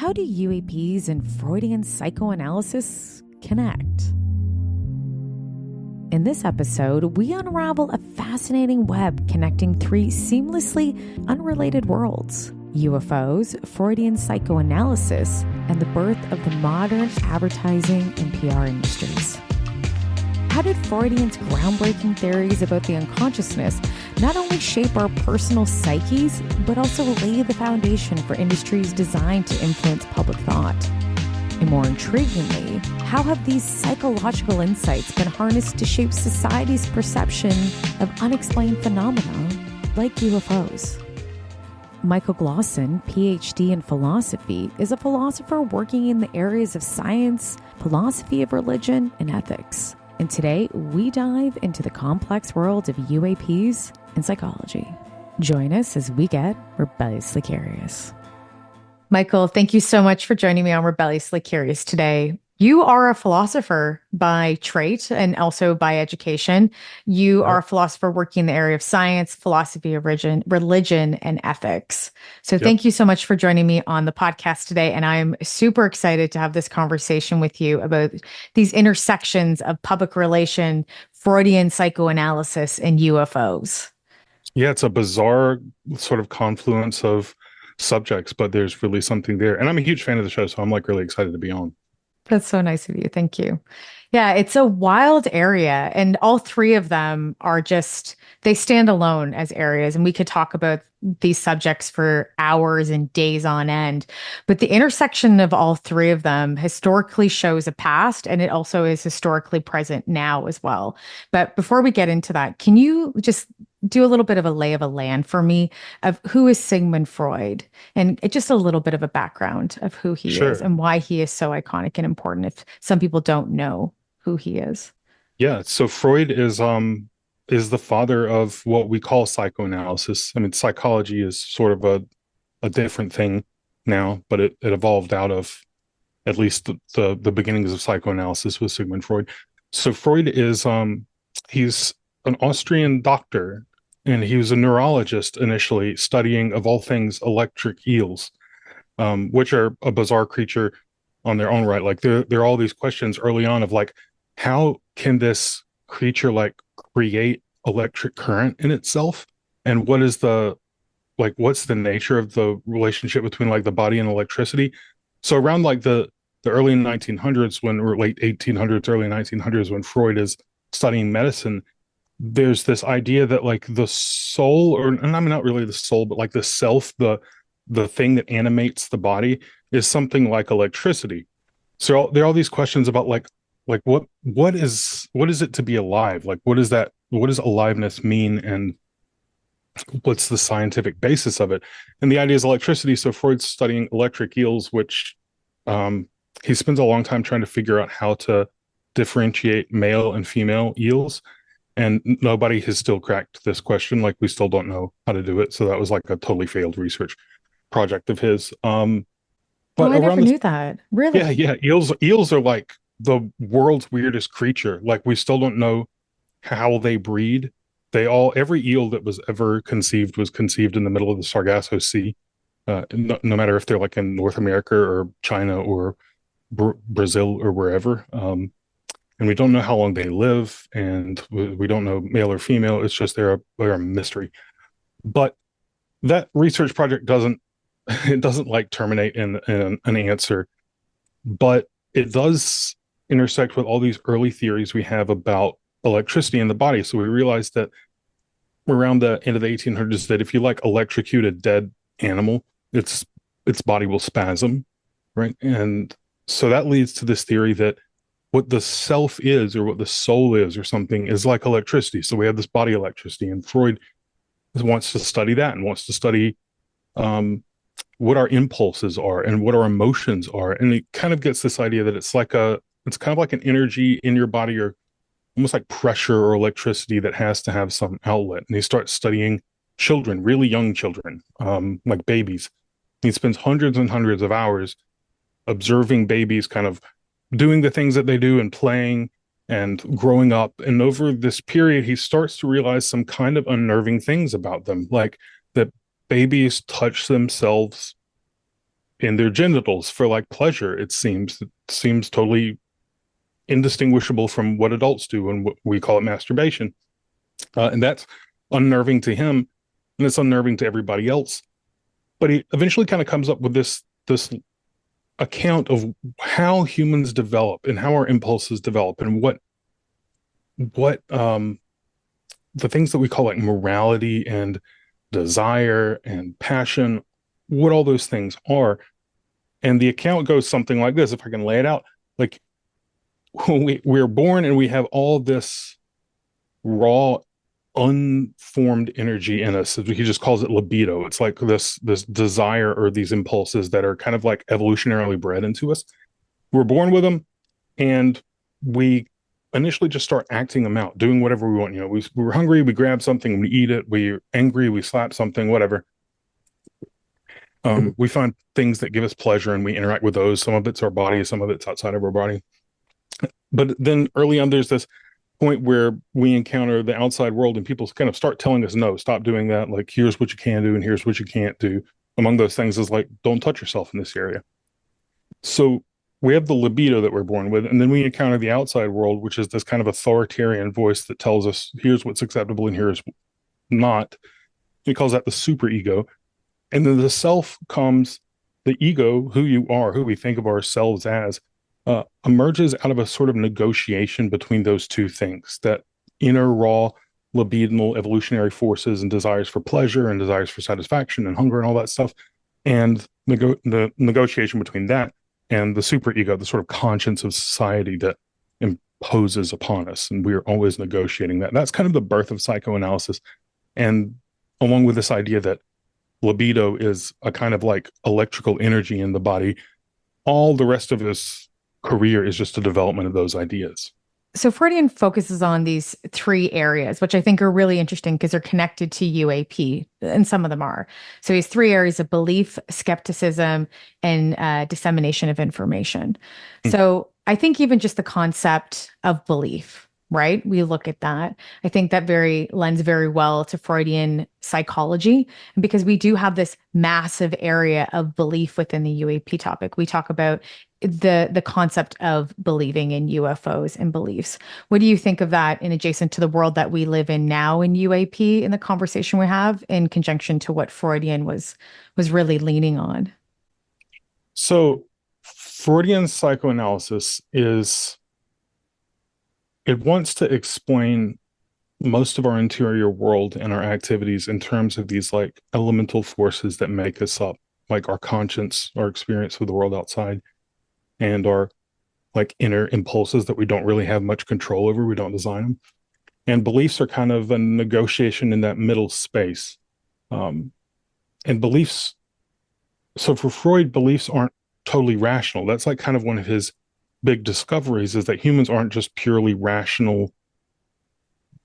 How do UAPs and Freudian psychoanalysis connect? In this episode, we unravel a fascinating web connecting three seamlessly unrelated worlds: UFOs, Freudian psychoanalysis, and the birth of the modern advertising and PR industries. How did Freudian's groundbreaking theories about the unconsciousness not only shape our personal psyches, but also lay the foundation for industries designed to influence public thought? And more intriguingly, how have these psychological insights been harnessed to shape society's perception of unexplained phenomena like UFOs? Michael Glawson, PhD in philosophy, is a philosopher working in the areas of science, philosophy of religion, and ethics. And today, we dive into the complex world of UAPs and psychology. Join us as we get rebelliously curious. Michael, thank you so much for joining me on Rebelliously Curious today. You are a philosopher by trait and also by education. You are a philosopher working in the area of science, philosophy of religion, and ethics. So thank you so much for joining me on the podcast today. And I'm super excited to have this conversation with you about these intersections of public relation, Freudian psychoanalysis, and UFOs. Yeah, it's a bizarre sort of confluence of subjects, but there's really something there. And I'm a huge fan of the show, so I'm like really excited to be on. That's so nice of you. Thank you. Yeah, it's a wild area. And all three of them are just, they stand alone as areas. And we could talk about these subjects for hours and days on end. But the intersection of all three of them historically shows a past, and it also is historically present now as well. But before we get into that, can you just do a little bit of a lay of a land for me of who is Sigmund Freud, and just a little bit of a background of who he is and why he is so iconic and important if some people don't know who he is? Yeah, so Freud is the father of what we call psychoanalysis. I mean, psychology is sort of a different thing now, but it evolved out of at least the beginnings of psychoanalysis with Sigmund Freud. So Freud is he's an Austrian doctor, and he was a neurologist initially, studying, of all things, electric eels, which are a bizarre creature on their own right. Like there are all these questions early on of like, how can this creature like create electric current in itself? And what's the nature of the relationship between like the body and electricity? So around like the early 1900s, or late 1800s, early 1900s, when Freud is studying medicine, there's this idea that like the soul, and I mean, not really the soul, but like the self, the thing that animates the body is something like electricity. So there are all these questions about like what is it to be alive? Like what does aliveness mean, and what's the scientific basis of it? And the idea is electricity. So Freud's studying electric eels, which he spends a long time trying to figure out how to differentiate male and female eels. And nobody has still cracked this question. Like we still don't know how to do it. So that was like a totally failed research project of his. But I never knew that. Really? Yeah. Eels are like the world's weirdest creature. Like we still don't know how they breed. Every eel that was ever conceived was conceived in the middle of the Sargasso Sea. No matter if they're like in North America or China or Brazil or wherever. And we don't know how long they live, and we don't know male or female. It's just they're a mystery. But that research project doesn't like terminate in an answer, but it does intersect with all these early theories we have about electricity in the body. So we realized that around the end of the 1800s that if you like electrocute a dead animal, its body will spasm, right? And so that leads to this theory that what the self is, or what the soul is, or something, is like electricity. So we have this body electricity, and Freud wants to study that and wants to study what our impulses are and what our emotions are. And it kind of gets this idea that it's kind of like an energy in your body, or almost like pressure or electricity that has to have some outlet. And he starts studying children, really young children, like babies. He spends hundreds and hundreds of hours observing babies kind of doing the things that they do and playing and growing up. And over this period, he starts to realize some kind of unnerving things about them, like that babies touch themselves in their genitals for like pleasure. It seems totally indistinguishable from what adults do, and what we call it masturbation. And that's unnerving to him, and it's unnerving to everybody else. But he eventually kind of comes up with this account of how humans develop and how our impulses develop, and what the things that we call like morality and desire and passion, what all those things are. And the account goes something like this, if I can lay it out. Like, when we're born and we have all this raw, unformed energy in us. He just calls it libido. It's like this desire, or these impulses that are kind of like evolutionarily bred into us. We're born with them, and we initially just start acting them out, doing whatever we want. We're hungry, we grab something, we eat it. We're angry, we slap something, whatever. We find things that give us pleasure, and we interact with those. Some of it's our body, some of it's outside of our body. But then early on, there's this point where we encounter the outside world, and people kind of start telling us, no, stop doing that. Like, here's what you can do and here's what you can't do. Among those things is like, don't touch yourself in this area. So we have the libido that we're born with, and then we encounter the outside world, which is this kind of authoritarian voice that tells us, here's what's acceptable and here's not. He calls that the superego. And then the self comes, the ego, who you are, who we think of ourselves as, emerges out of a sort of negotiation between those two things, that inner raw libidinal evolutionary forces and desires for pleasure and desires for satisfaction and hunger and all that stuff, and the negotiation between that and the superego, the sort of conscience of society that imposes upon us, and we're always negotiating that. That's kind of the birth of psychoanalysis, and along with this idea that libido is a kind of like electrical energy in the body, all the rest of his career is just a development of those ideas. So Freudian focuses on these three areas, which I think are really interesting because they're connected to UAP, and some of them are. So he has three areas of belief, skepticism, and dissemination of information. So I think even just the concept of belief, right? We look at that. I think that lends very well to Freudian psychology, because we do have this massive area of belief within the UAP topic. We talk about the concept of believing in UFOs and beliefs. What do you think of that in adjacent to the world that we live in now in UAP, in the conversation we have, in conjunction to what Freudian was really leaning on? So Freudian psychoanalysis it wants to explain most of our interior world and our activities in terms of these like elemental forces that make us up, like our conscience, our experience with the world outside, and our like inner impulses that we don't really have much control over. We don't design them. And beliefs are kind of a negotiation in that middle space. And beliefs, so for Freud, beliefs aren't totally rational. That's like kind of one of his big discoveries, is that humans aren't just purely rational,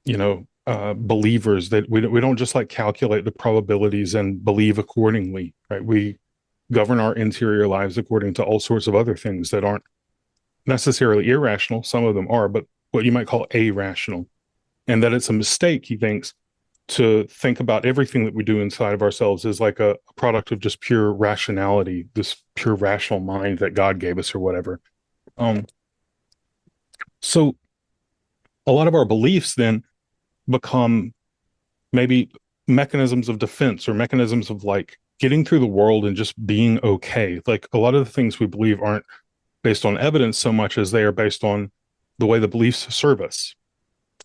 believers, that we don't just like calculate the probabilities and believe accordingly, right? We govern our interior lives according to all sorts of other things that aren't necessarily irrational. Some of them are, but what you might call irrational. And that it's a mistake, he thinks, to think about everything that we do inside of ourselves as like a product of just pure rationality, this pure rational mind that God gave us or whatever. So a lot of our beliefs then become maybe mechanisms of defense, or mechanisms of like getting through the world and just being okay. Like, a lot of the things we believe aren't based on evidence so much as they are based on the way the beliefs serve us.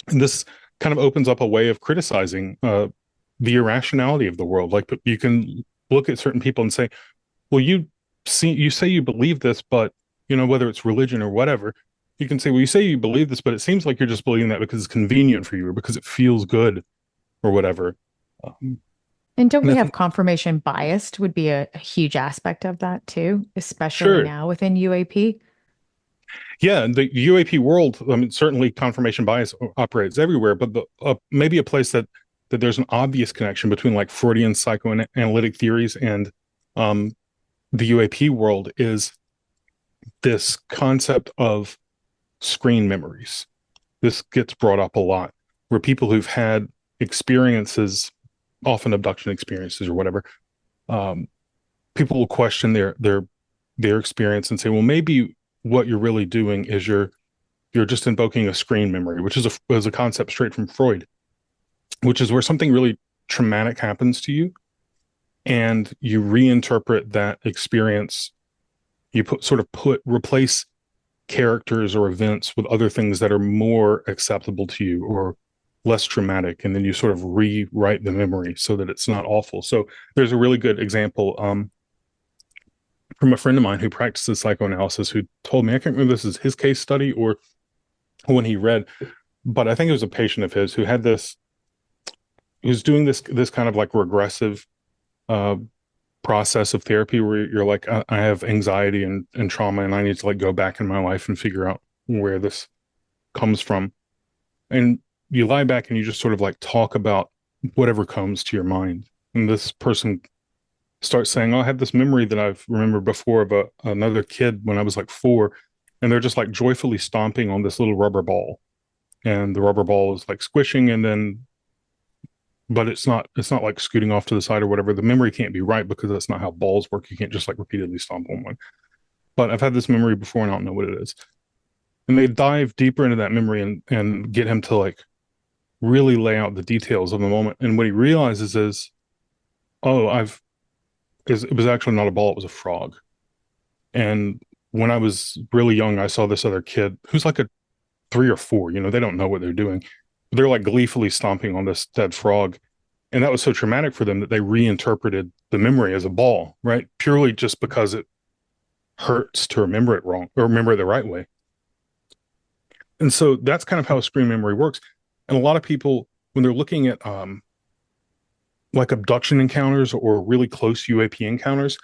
And this kind of opens up a way of criticizing the irrationality of the world. Like, you can look at certain people and say, well, you say you believe this, but whether it's religion or whatever, you can say, well, you say you believe this, but it seems like you're just believing that because it's convenient for you, or because it feels good or whatever. And don't we have confirmation biased would be a huge aspect of that too, especially now within UAP? Yeah, the UAP world, I mean, certainly confirmation bias operates everywhere, but maybe a place that there's an obvious connection between like Freudian psychoanalytic theories and the UAP world is this concept of screen memories. This gets brought up a lot, where people who've had experiences, often abduction experiences or whatever, people will question their experience and say, well, maybe what you're really doing is you're just invoking a screen memory, which is a concept straight from Freud, which is where something really traumatic happens to you and you reinterpret that experience. You replace characters or events with other things that are more acceptable to you or less traumatic, and then you sort of rewrite the memory so that it's not awful. So there's a really good example from a friend of mine who practices psychoanalysis, who told me, I can't remember if this is his case study or when he read, but I think it was a patient of his who had this, he was doing this kind of like regressive process of therapy where you're like, I have anxiety and trauma, and I need to like go back in my life and figure out where this comes from. And you lie back and you just sort of like talk about whatever comes to your mind. And this person starts saying, oh, I had this memory that I've remembered before of another kid when I was like 4, and they're just like joyfully stomping on this little rubber ball, and the rubber ball is like squishing, and then but it's not like scooting off to the side or whatever. The memory can't be right because that's not how balls work. You can't just like repeatedly stomp on one. But I've had this memory before and I don't know what it is. And they dive deeper into that memory and get him to like really lay out the details of the moment. And what he realizes is, oh, it was actually not a ball, it was a frog. And when I was really young, I saw this other kid who's like a 3 or 4, they don't know what they're doing. They're like gleefully stomping on this dead frog. And that was so traumatic for them that they reinterpreted the memory as a ball, right? Purely just because it hurts to remember it wrong or remember it the right way. And so that's kind of how screen memory works. And a lot of people, when they're looking at like abduction encounters or really close UAP encounters,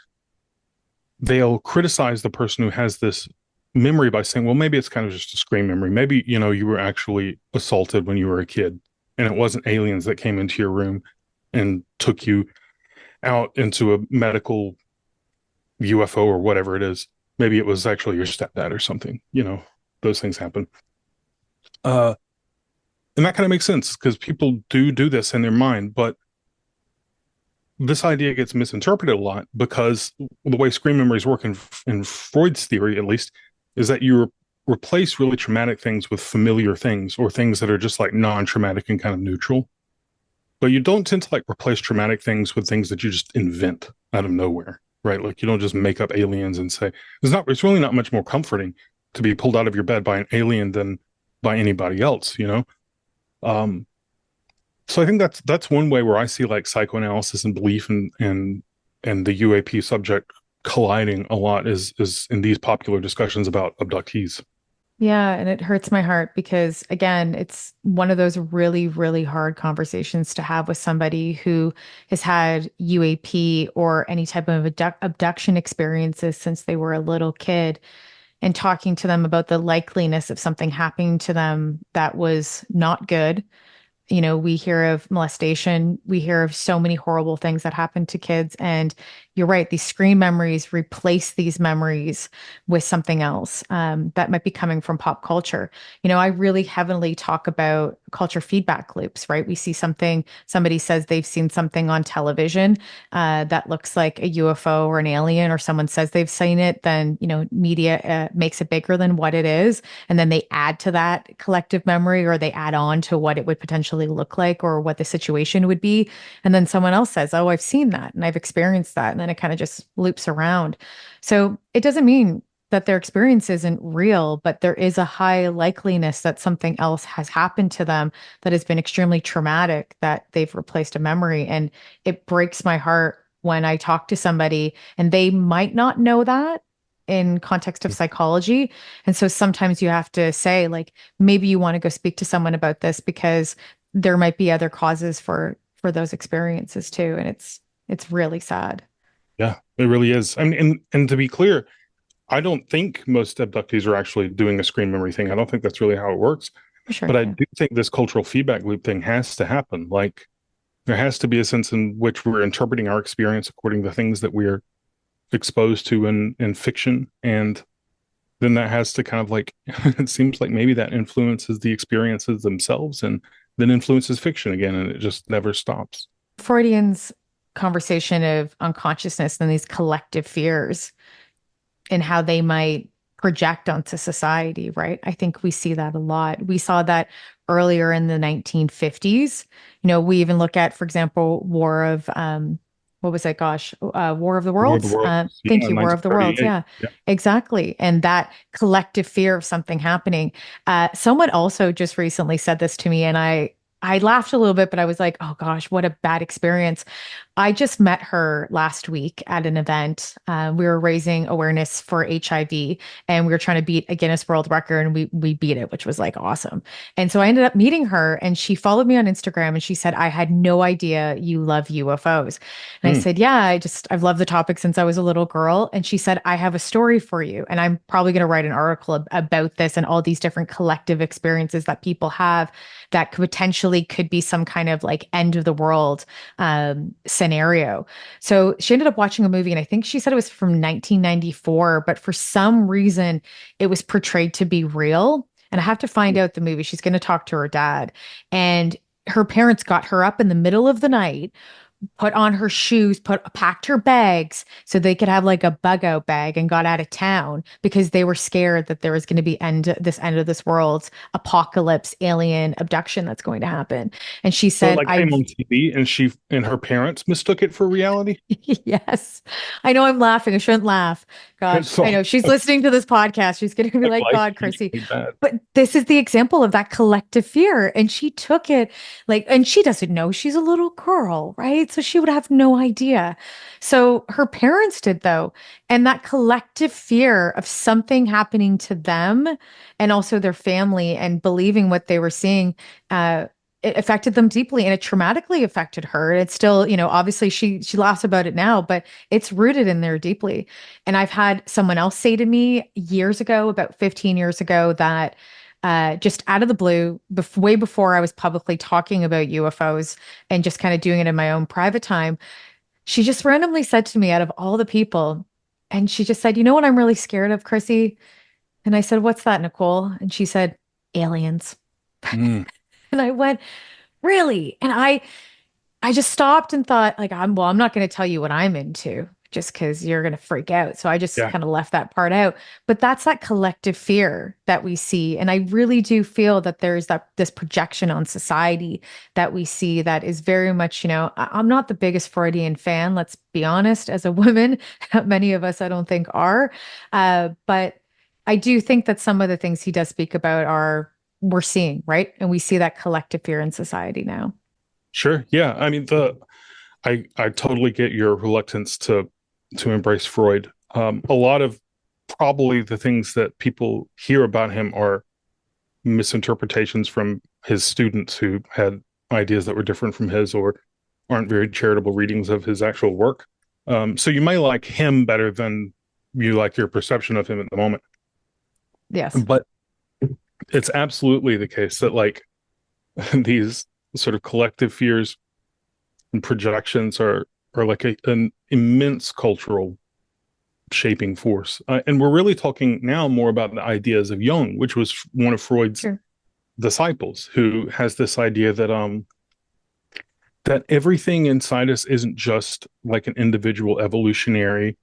they'll criticize the person who has this memory by saying, well, maybe it's kind of just a screen memory. Maybe, you were actually assaulted when you were a kid and it wasn't aliens that came into your room and took you out into a medical UFO or whatever it is. Maybe it was actually your stepdad or something, those things happen. And that kind of makes sense because people do this in their mind, but this idea gets misinterpreted a lot because the way screen memories work in Freud's theory, at least, is that you replace really traumatic things with familiar things or things that are just like non-traumatic and kind of neutral. But you don't tend to like replace traumatic things with things that you just invent out of nowhere, right? Like you don't just make up aliens and say, it's really not much more comforting to be pulled out of your bed by an alien than by anybody else, So I think that's one way where I see like psychoanalysis and belief and the UAP subject colliding a lot is in these popular discussions about abductees. Yeah, and it hurts my heart because, again, it's one of those really, really hard conversations to have with somebody who has had UAP or any type of abduction experiences since they were a little kid, and talking to them about the likeliness of something happening to them that was not good. We hear of molestation. We hear of so many horrible things that happen to kids. And you're right, these screen memories replace these memories with something else that might be coming from pop culture. I really heavily talk about culture feedback loops, right? We see something, somebody says they've seen something on television that looks like a UFO or an alien, or someone says they've seen it, then, media makes it bigger than what it is. And then they add to that collective memory, or they add on to what it would potentially look like or what the situation would be. And then someone else says, oh, I've seen that and I've experienced that. And then it kind of just loops around. So it doesn't mean that their experience isn't real, but there is a high likeliness that something else has happened to them that has been extremely traumatic, that they've replaced a memory. And it breaks my heart when I talk to somebody and they might not know that in context of psychology. And so sometimes you have to say, like, maybe you want to go speak to someone about this because there might be other causes for those experiences too. And it's really sad. Yeah, it really is. I mean, and to be clear, I don't think most abductees are actually doing a screen memory thing. I don't think that's really how it works. For sure. But I Yeah. do think this cultural feedback loop thing has to happen. Like there has to be a sense in which we're interpreting our experience according to things that we're exposed to in fiction. And then that has to kind of like, it seems like maybe that influences the experiences themselves and then influences fiction again. And it just never stops. Freudians conversation of unconsciousness and these collective fears and how they might project onto society, right? I think we see that a lot. We saw that earlier in the 1950s. We even look at, for example, what was that? Gosh, War of the War of the Worlds. Worlds. Thank Yeah, you, War of the Worlds. 1938. Yeah, Yeah. exactly. And that collective fear of something happening. Someone also just recently said this to me, and I laughed a little bit, but I was like, oh gosh, what a bad experience. I just met her last week at an event. We were raising awareness for HIV, and we were trying to beat a Guinness World Record, and we beat it, which was like awesome. And so I ended up meeting her, and she followed me on Instagram, and she said, I had no idea you love UFOs. And I Hmm. said, yeah, I've loved the topic since I was a little girl. And she said, I have a story for you. And I'm probably going to write an article about this and all these different collective experiences that people have that could be some kind of like end of the world scenario. So she ended up watching a movie, and I think she said it was from 1994, but for some reason it was portrayed to be real. And I have to find out the movie. She's going to talk to her dad. And her parents got her up in the middle of the night, put on her shoes, packed her bags so they could have like a bug out bag, and got out of town because they were scared that there was going to be end of this world's apocalypse, alien abduction that's going to happen. And she So it said, like I came on TV and she and her parents mistook it for reality. yes. I know I'm laughing. I shouldn't laugh. Gosh, So I know she's listening to this podcast. She's going to be like like, life God, is Chrissy. really bad. But this is the example of that collective fear. And she took it like, and she doesn't know she's a little girl, right? So she would have no idea. So her parents did, though. And that collective fear of something happening to them and also their family and believing what they were seeing, it affected them deeply, and it traumatically affected her. It's still, obviously she laughs about it now, but it's rooted in there deeply. And I've had someone else say to me years ago, about 15 years ago, that just out of the blue, way before I was publicly talking about UFOs and just kind of doing it in my own private time, she just randomly said to me, out of all the people, and she just said, you know what I'm really scared of, Chrissy? And I said, what's that, Nicole? And she said, aliens. Mm. And I went, really? And I just stopped and thought, like, I'm not going to tell you what I'm into just because you're going to freak out. So I just Yeah, kind of left that part out. But that's that collective fear that we see. And I really do feel that there's this projection on society that we see that is very much, I'm not the biggest Freudian fan, let's be honest, as a woman. Many of us, I don't think, are. But I do think that some of the things he does speak about we're seeing, right? And we see that collective fear in society now. sure. Yeah. I mean, I totally get your reluctance to embrace Freud. A lot of probably the things that people hear about him are misinterpretations from his students who had ideas that were different from his or aren't very charitable readings of his actual work. So you may like him better than you like your perception of him at the moment. Yes. But it's absolutely the case that like these sort of collective fears and projections are like an immense cultural shaping force. And we're really talking now more about the ideas of Jung, which was one of Freud's Sure. disciples, who has this idea that everything inside us isn't just like an individual evolutionary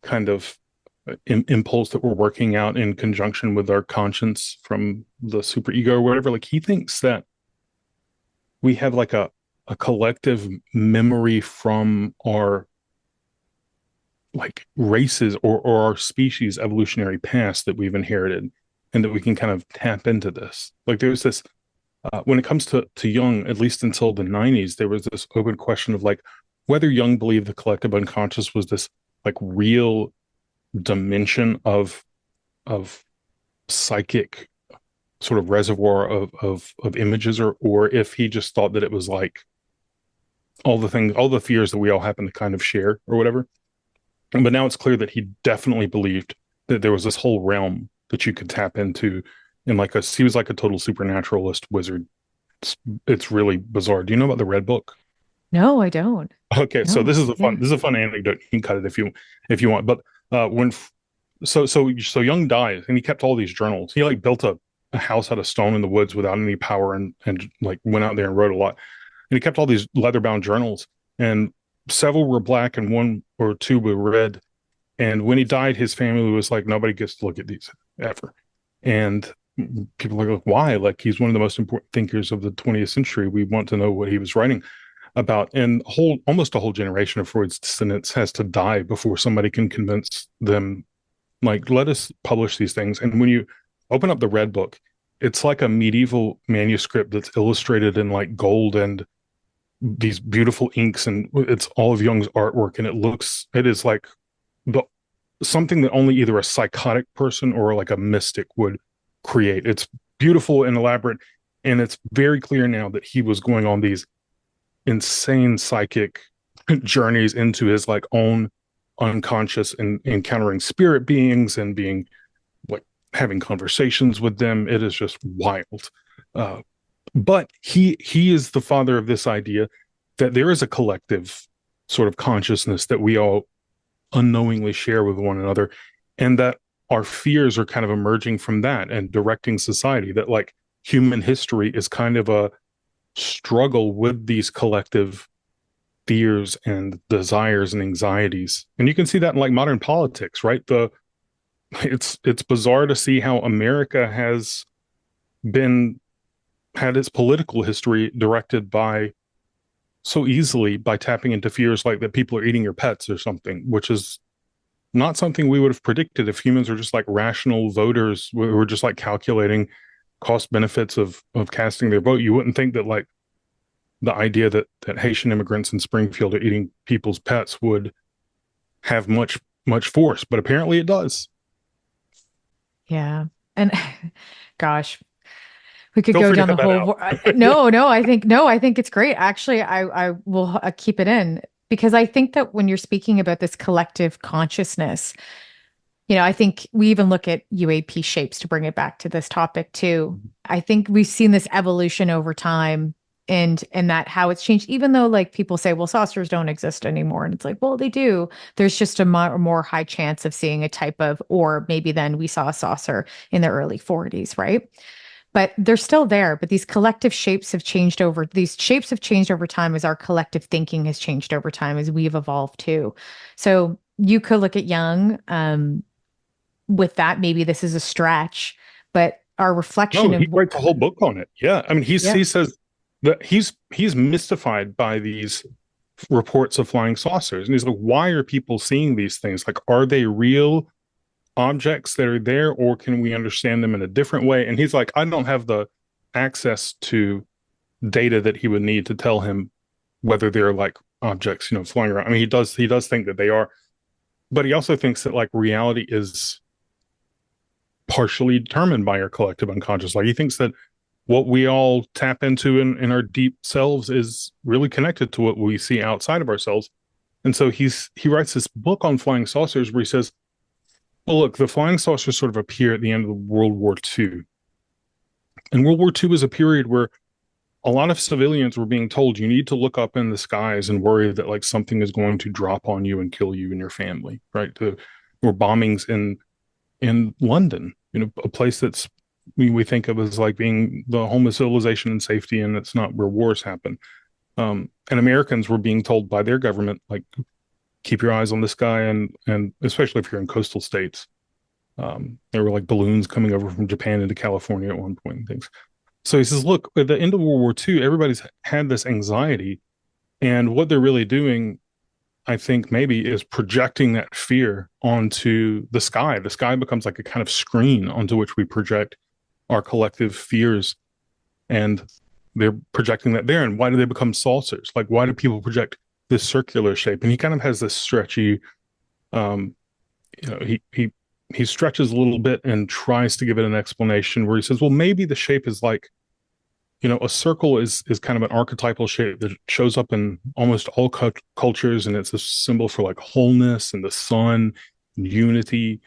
kind of impulse that we're working out in conjunction with our conscience from the superego or whatever. Like he thinks that we have like a collective memory from our like races or our species evolutionary past that we've inherited, and that we can kind of tap into this. Like there's this when it comes to Jung, at least until the 90s, there was this open question of like whether Jung believed the collective unconscious was this like real dimension of psychic sort of reservoir of images, or if he just thought that it was like all the fears that we all happen to kind of share or whatever. But now it's clear that he definitely believed that there was this whole realm that you could tap into, and like he was like a total supernaturalist wizard. It's really bizarre. Do you know about the Red Book? No, I don't. Okay, so No. Yeah. this is a fun anecdote. You can cut it if you want. But when so Jung died, and he kept all these journals. He like built a house out of stone in the woods without any power, and like went out there and wrote a lot. And he kept all these leather bound journals. And several were black and one or two were red. And when he died, his family was like, nobody gets to look at these ever. And people are like, why? Like, he's one of the most important thinkers of the 20th century. We want to know what he was writing about. And almost a whole generation of Freud's descendants has to die before somebody can convince them, like, let us publish these things. And when you open up the Red Book, it's like a medieval manuscript that's illustrated in like gold and these beautiful inks, and it's all of Jung's artwork, and it is like something that only either a psychotic person or like a mystic would create. It's beautiful and elaborate, and it's very clear now that he was going on these insane psychic journeys into his like own unconscious and encountering spirit beings and being like having conversations with them. It is just wild. But he is the father of this idea that there is a collective sort of consciousness that we all unknowingly share with one another, and that our fears are kind of emerging from that and directing society, that like human history is kind of a struggle with these collective fears and desires and anxieties. And you can see that in like modern politics, right? It's bizarre to see how America has had its political history directed by so easily by tapping into fears like that people are eating your pets or something, which is not something we would have predicted if humans are just like rational voters who are just like calculating cost benefits of casting their vote. You wouldn't think that like the idea that Haitian immigrants in Springfield are eating people's pets would have much force, but apparently it does. Yeah. And gosh, we could Feel go free to down the cut that whole. No, I think it's great. Actually, I will keep it in, because I think that when you're speaking about this collective consciousness, I think we even look at UAP shapes to bring it back to this topic too. I think we've seen this evolution over time, and that how it's changed, even though like people say, well, saucers don't exist anymore. And it's like, well, they do. There's just a more high chance of seeing a type of, or maybe then we saw a saucer in the early 40s, right? But they're still there. But these shapes have changed over time as our collective thinking has changed over time, as we've evolved too. So you could look at Jung with that. Maybe this is a stretch, but our reflection he writes a whole book on it. Yeah. I mean, he says that he's mystified by these reports of flying saucers. And he's like, why are people seeing these things? Like, are they real objects that are there, or can we understand them in a different way? And he's like, I don't have the access to data that he would need to tell him whether they're like objects, flying around. I mean, he does think that they are, but he also thinks that like reality is partially determined by our collective unconscious. Like, he thinks that what we all tap into in our deep selves is really connected to what we see outside of ourselves. And so he writes this book on flying saucers where he says, well, look, the flying saucers sort of appear at the end of World War II. And World War II was a period where a lot of civilians were being told, you need to look up in the skies and worry that like something is going to drop on you and kill you and your family, right? There were bombings in London, a place that's we think of as like being the home of civilization and safety, and it's not where wars happen. And Americans were being told by their government, like, keep your eyes on the sky, and especially if you're in coastal states. There were like balloons coming over from Japan into California at one point and things. So he says, look, at the end of World War II, everybody's had this anxiety, and what they're really doing, I think maybe, is projecting that fear onto the sky. The sky becomes like a kind of screen onto which we project our collective fears, and they're projecting that there. And why do they become saucers? Like, why do people project this circular shape? And he kind of has this stretchy, he stretches a little bit and tries to give it an explanation where he says, well, maybe the shape is like, a circle is kind of an archetypal shape that shows up in almost all cultures, and it's a symbol for like wholeness and the sun, and unity,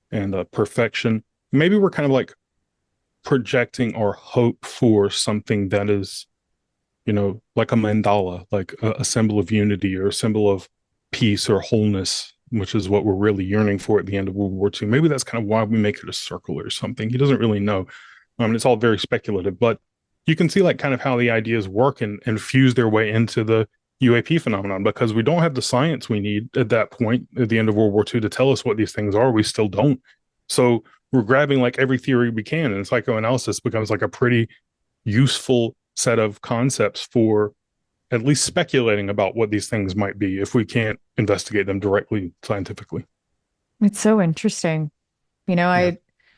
and perfection. Maybe we're kind of like projecting our hope for something that is, like a mandala, like a symbol of unity or a symbol of peace or wholeness, which is what we're really yearning for at the end of World War II. Maybe that's kind of why we make it a circle or something. He doesn't really know. It's all very speculative, but you can see like kind of how the ideas work and fuse their way into the UAP phenomenon, because we don't have the science we need at that point at the end of World War II to tell us what these things are. We still don't. So we're grabbing like every theory we can, and psychoanalysis becomes like a pretty useful set of concepts for at least speculating about what these things might be if we can't investigate them directly scientifically. It's so interesting. You know,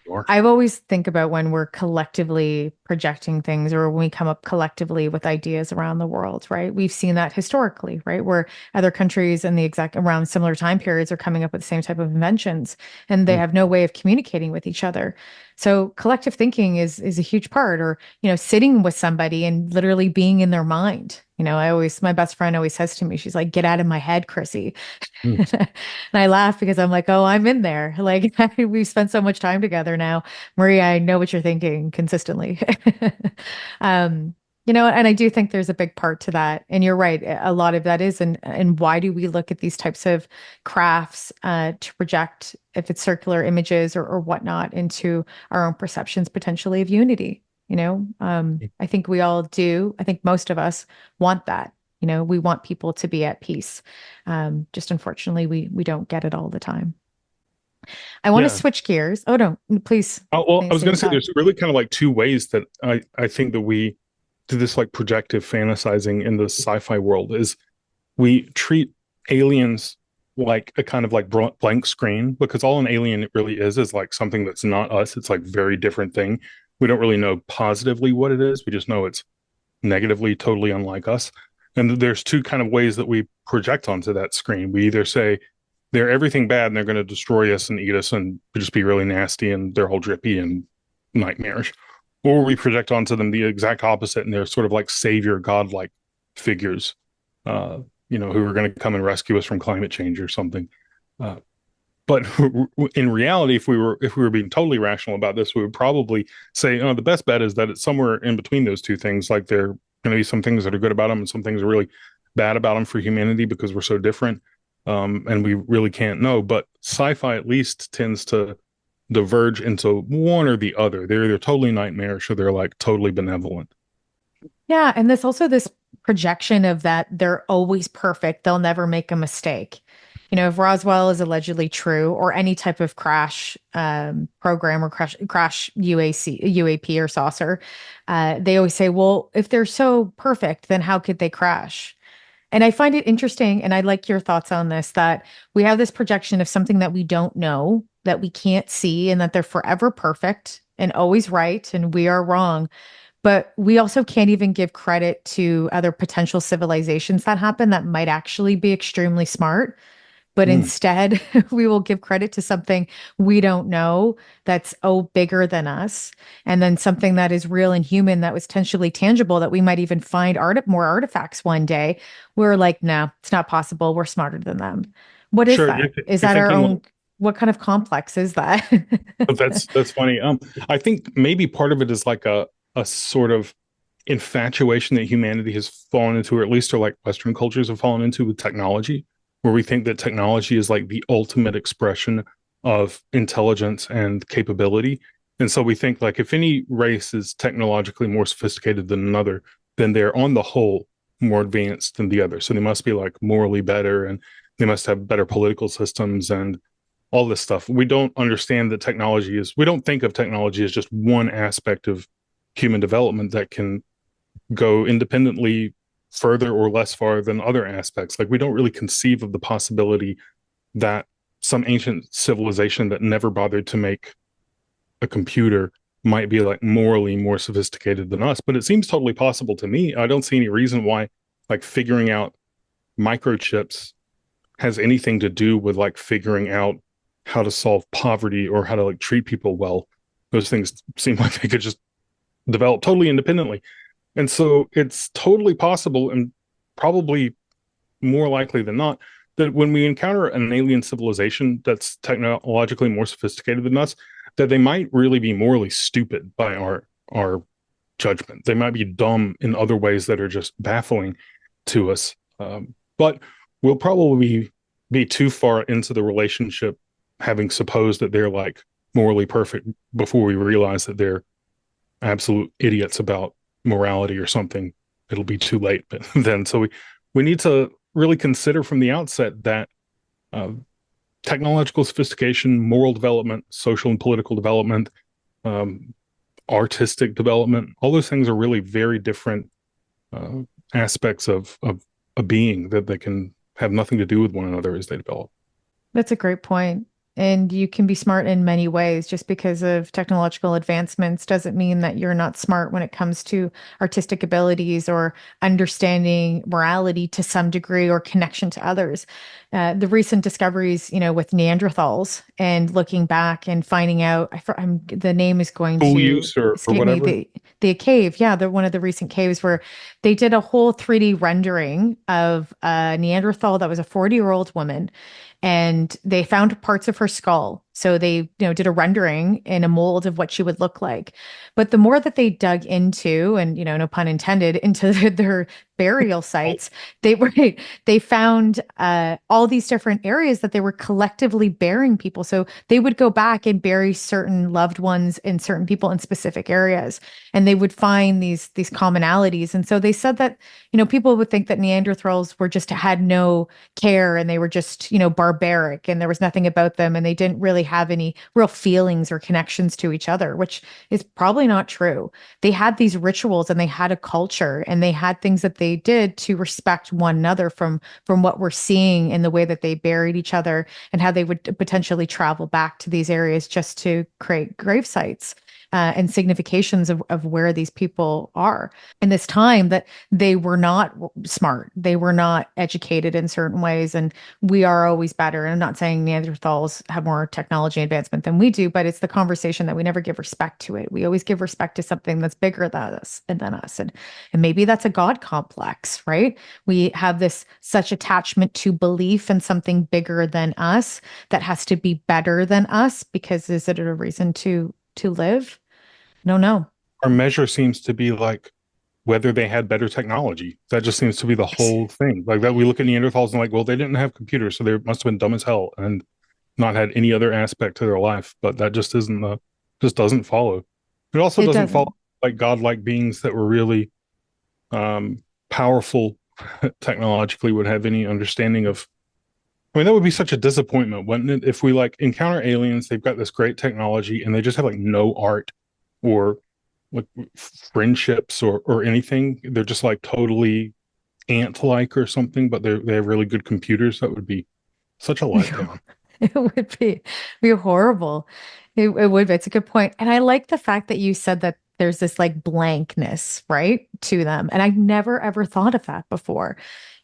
Yeah, I've always think about when we're collectively projecting things or when we come up collectively with ideas around the world, right? We've seen that historically, right? Where other countries in the exact around similar time periods are coming up with the same type of inventions and they have no way of communicating with each other. So collective thinking is a huge part, or, sitting with somebody and literally being in their mind. My best friend always says to me, she's like, get out of my head, Chrissy. Mm. And I laugh because I'm like, oh, I'm in there. Like we've spent so much time together now. Marie, I know what you're thinking consistently. And I do think there's a big part to that. And you're right. A lot of that is, and why do we look at these types of crafts to project, if it's circular images or whatnot, into our own perceptions potentially of unity? I think we all do. I think most of us want that. We want people to be at peace. Just unfortunately, we don't get it all the time. I want to yeah. switch gears. Oh, no, please. Oh, well, I Thanks was for going your to say thought. there's really kind of like two ways that I think that we do this like projective fantasizing in the sci-fi world is we treat aliens like a kind of like blank screen, because all an alien really is like something that's not us. It's like very different thing. We don't really know positively what it is. We just know it's negatively totally unlike us. And there's two kind of ways that we project onto that screen. We either say they're everything bad and they're going to destroy us and eat us and just be really nasty and they're all drippy and nightmarish, or we project onto them the exact opposite and they're sort of like savior godlike figures, who are going to come and rescue us from climate change or something. But in reality, if we were being totally rational about this, we would probably say, oh, the best bet is that it's somewhere in between those two things. Like there are going to be some things that are good about them and some things are really bad about them for humanity because we're so different, and we really can't know. But sci-fi at least tends to diverge into one or the other. They're either totally nightmarish or they're like totally benevolent. Yeah, and there's also this projection of that they're always perfect. They'll never make a mistake. If Roswell is allegedly true, or any type of crash program or crash UAP or saucer, they always say, well, if they're so perfect, then how could they crash? And I find it interesting, and I like your thoughts on this, that we have this projection of something that we don't know, that we can't see, and that they're forever perfect and always right, and we are wrong. But we also can't even give credit to other potential civilizations that happen that might actually be extremely smart. But Mm, instead, we will give credit to something we don't know that's, bigger than us. And then something that is real and human that was potentially tangible that we might even find more artifacts one day. We're like, no, it's not possible. We're smarter than them. What is sure, that? Is you're that our thinking like, own? What kind of complex is that? that's funny. I think maybe part of it is like a sort of infatuation that humanity has fallen into, or at least, or like Western cultures have fallen into with technology, where we think that technology is like the ultimate expression of intelligence and capability. And so we think like if any race is technologically more sophisticated than another, then they're on the whole more advanced than the other. So they must be like morally better and they must have better political systems and all this stuff. We don't understand that we don't think of technology as just one aspect of human development that can go independently further or less far than other aspects. Like we don't really conceive of the possibility that some ancient civilization that never bothered to make a computer might be like morally more sophisticated than us. But it seems totally possible to me. I don't see any reason why like figuring out microchips has anything to do with like figuring out how to solve poverty or how to like treat people well. Those things seem like they could just develop totally independently. And so it's totally possible and probably more likely than not that when we encounter an alien civilization that's technologically more sophisticated than us, that they might really be morally stupid by our judgment. They might be dumb in other ways that are just baffling to us. But we'll probably be too far into the relationship, having supposed that they're like morally perfect, before we realize that they're absolute idiots about morality or something. It'll be too late. But then, so we need to really consider from the outset that uh, technological sophistication, moral development, social and political development, um, artistic development, all those things are really very different uh, aspects of a being that they can have nothing to do with one another as they develop. That's a great point. And you can be smart in many ways. Just because of technological advancements doesn't mean that you're not smart when it comes to artistic abilities or understanding morality to some degree or connection to others. The recent discoveries, with Neanderthals and looking back and finding out, the name is going Tool to use or escape me. whatever. The cave, yeah, one of the recent caves where they did a whole 3D rendering of a Neanderthal that was a 40-year-old woman, and they found parts of her skull. So they, did a rendering in a mold of what she would look like. But the more that they dug into, and no pun intended, into their burial sites, they found all these different areas that they were collectively burying people. So they would go back and bury certain loved ones and certain people in specific areas, and they would find these commonalities. And so they said that people would think that Neanderthals were just had no care, and they were just barbaric, and there was nothing about them, and they didn't really have any real feelings or connections to each other, which is probably not true. They had these rituals, and they had a culture, and they had things that they did to respect one another from what we're seeing in the way that they buried each other, and how they would potentially travel back to these areas just to create grave sites. And significations of where these people are in this time, that they were not smart, they were not educated in certain ways, and we are always better. And I'm not saying Neanderthals have more technology advancement than we do, but it's the conversation that we never give respect to it. We always give respect to something that's bigger than us, and maybe that's a God complex, right? We have this such attachment to belief in something bigger than us that has to be better than us, because is it a reason to live? No, no. Our measure seems to be like whether they had better technology. That just seems to be the whole thing. Like that, we look at Neanderthals and like, well, they didn't have computers, so they must have been dumb as hell and not had any other aspect to their life. But that just isn't the, just doesn't follow. It also It doesn't follow doesn't. like godlike beings that were really powerful technologically would have any understanding of. I mean, that would be such a disappointment, wouldn't it? If we like encounter aliens, they've got this great technology, and they just have like no art or like friendships or anything. They're just like totally ant-like or something, but they have really good computers. That would be such a letdown. It would be horrible. It would be. It's a good point. And I like the fact that you said that there's this like blankness, right, to them. And I've never ever thought of that before.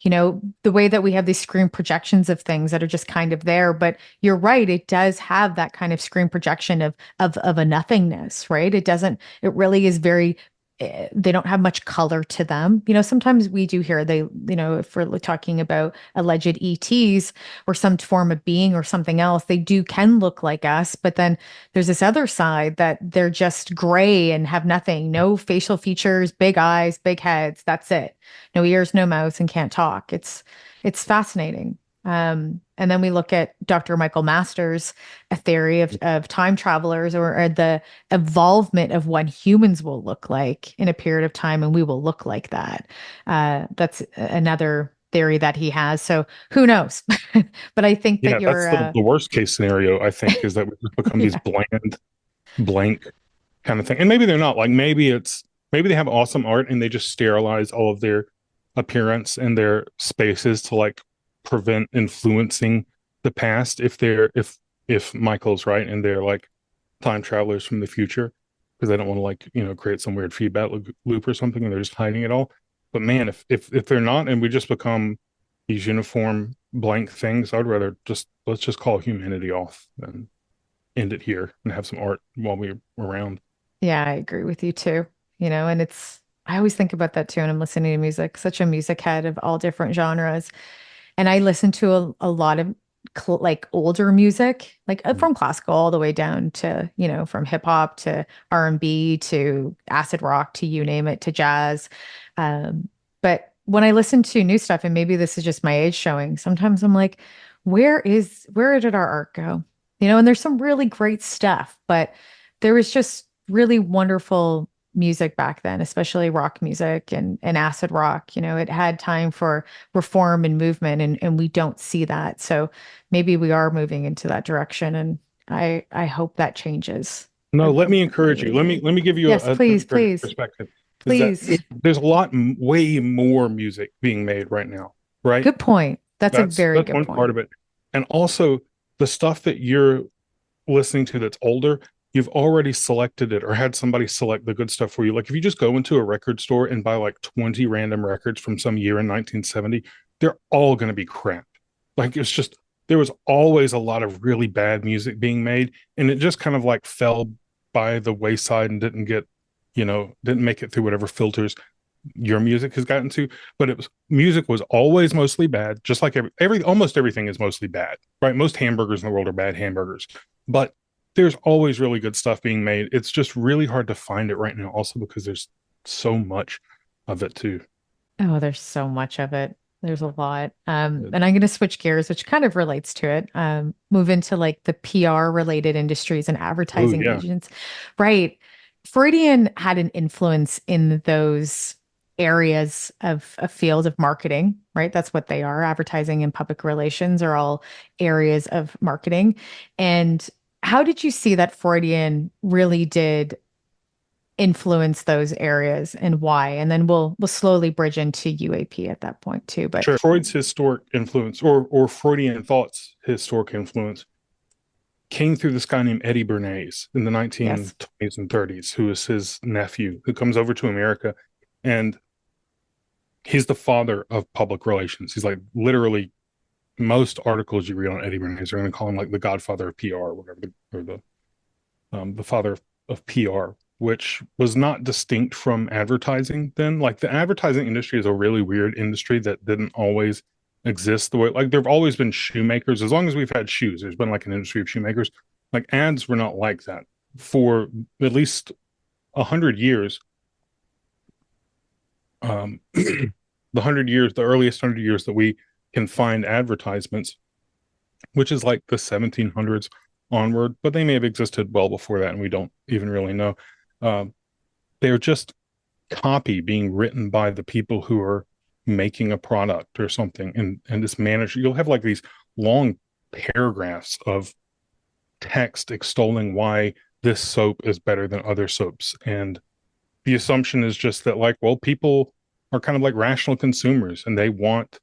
The way that we have these screen projections of things that are just kind of there. But you're right, it does have that kind of screen projection of a nothingness, right? It really is very they don't have much color to them. Sometimes we do hear if we're talking about alleged ETs or some form of being or something else, they can look like us. But then there's this other side that they're just gray and have nothing, no facial features, big eyes, big heads. That's it. No ears, no mouth, and can't talk. It's fascinating. And then we look at Dr. Michael Masters, a theory of time travelers, or the evolvement of what humans will look like in a period of time, and we will look like that. That's another theory that he has. So who knows? But I think that Yeah, that's you're, the worst case scenario, I think, is that we just become these yeah, bland, blank kind of thing. And maybe they're not. Like maybe they have awesome art and they just sterilize all of their appearance and their spaces to like prevent influencing the past if Michael's right and they're like time travelers from the future because they don't want to like create some weird feedback loop or something and they're just hiding it all. But man, if they're not and we just become these uniform blank things, I'd rather let's just call humanity off and end it here and have some art while we're around. yeah, I agree with you too. And I always think about that too. And I'm listening to music, such a music head of all different genres. And I listen to a lot of like older music, like from classical all the way down to, from hip hop to R&B to acid rock to you name it, to jazz. But when I listen to new stuff, and maybe this is just my age showing, sometimes I'm like, where did our art go? And there's some really great stuff, but there was just really wonderful music back then, especially rock music and acid rock. It had time for reform and movement, and we don't see that. So maybe we are moving into that direction, and I hope that changes. No, let me I encourage you. really do. Let me give you Yes, a please, different please, perspective. Is that please. there's a lot, way more music being made right now, right? Good point. That's a very That's good one part point. of it. And also the stuff that you're listening to that's older, you've already selected it or had somebody select the good stuff for you. Like if you just go into a record store and buy like 20 random records from some year in 1970, they're all going to be crap. Like it's just, there was always a lot of really bad music being made, and it just kind of like fell by the wayside and didn't make it through whatever filters your music has gotten to. But music was always mostly bad, just like almost everything is mostly bad, right? Most hamburgers in the world are bad hamburgers, but there's always really good stuff being made. It's just really hard to find it right now, also because there's so much of it too. Oh, there's so much of it. There's a lot. And I'm going to switch gears, which kind of relates to it. Move into like the PR related industries and Oh advertising yeah, agents. Right. Freudian had an influence in those areas of a field of marketing, right? That's what they are. Advertising and public relations are all areas of marketing. And how did you see that Freudian really did influence those areas and why? And then we'll slowly bridge into UAP at that point too. But sure. Freud's historic influence, or Freudian thought's historic influence, came through this guy named Eddie Bernays in the yes, 1920s and 30s, who is his nephew, who comes over to America, and he's the father of public relations. He's like literally most articles you read on Eddie Bernays are going to call him like the godfather of PR, or whatever, or the father of PR, which was not distinct from advertising then. Like the advertising industry is a really weird industry that didn't always exist the way, like there've always been shoemakers. As long as we've had shoes, there's been like an industry of shoemakers. Like ads were not like that for at least 100 years. The 100 years, the earliest 100 years that we can find advertisements, which is like the 1700s onward, but they may have existed well before that, and we don't even really know. Um, they're just copy being written by the people who are making a product or something, and this manager, you'll have like these long paragraphs of text extolling why this soap is better than other soaps, and the assumption is just that, like, well, people are kind of like rational consumers and they want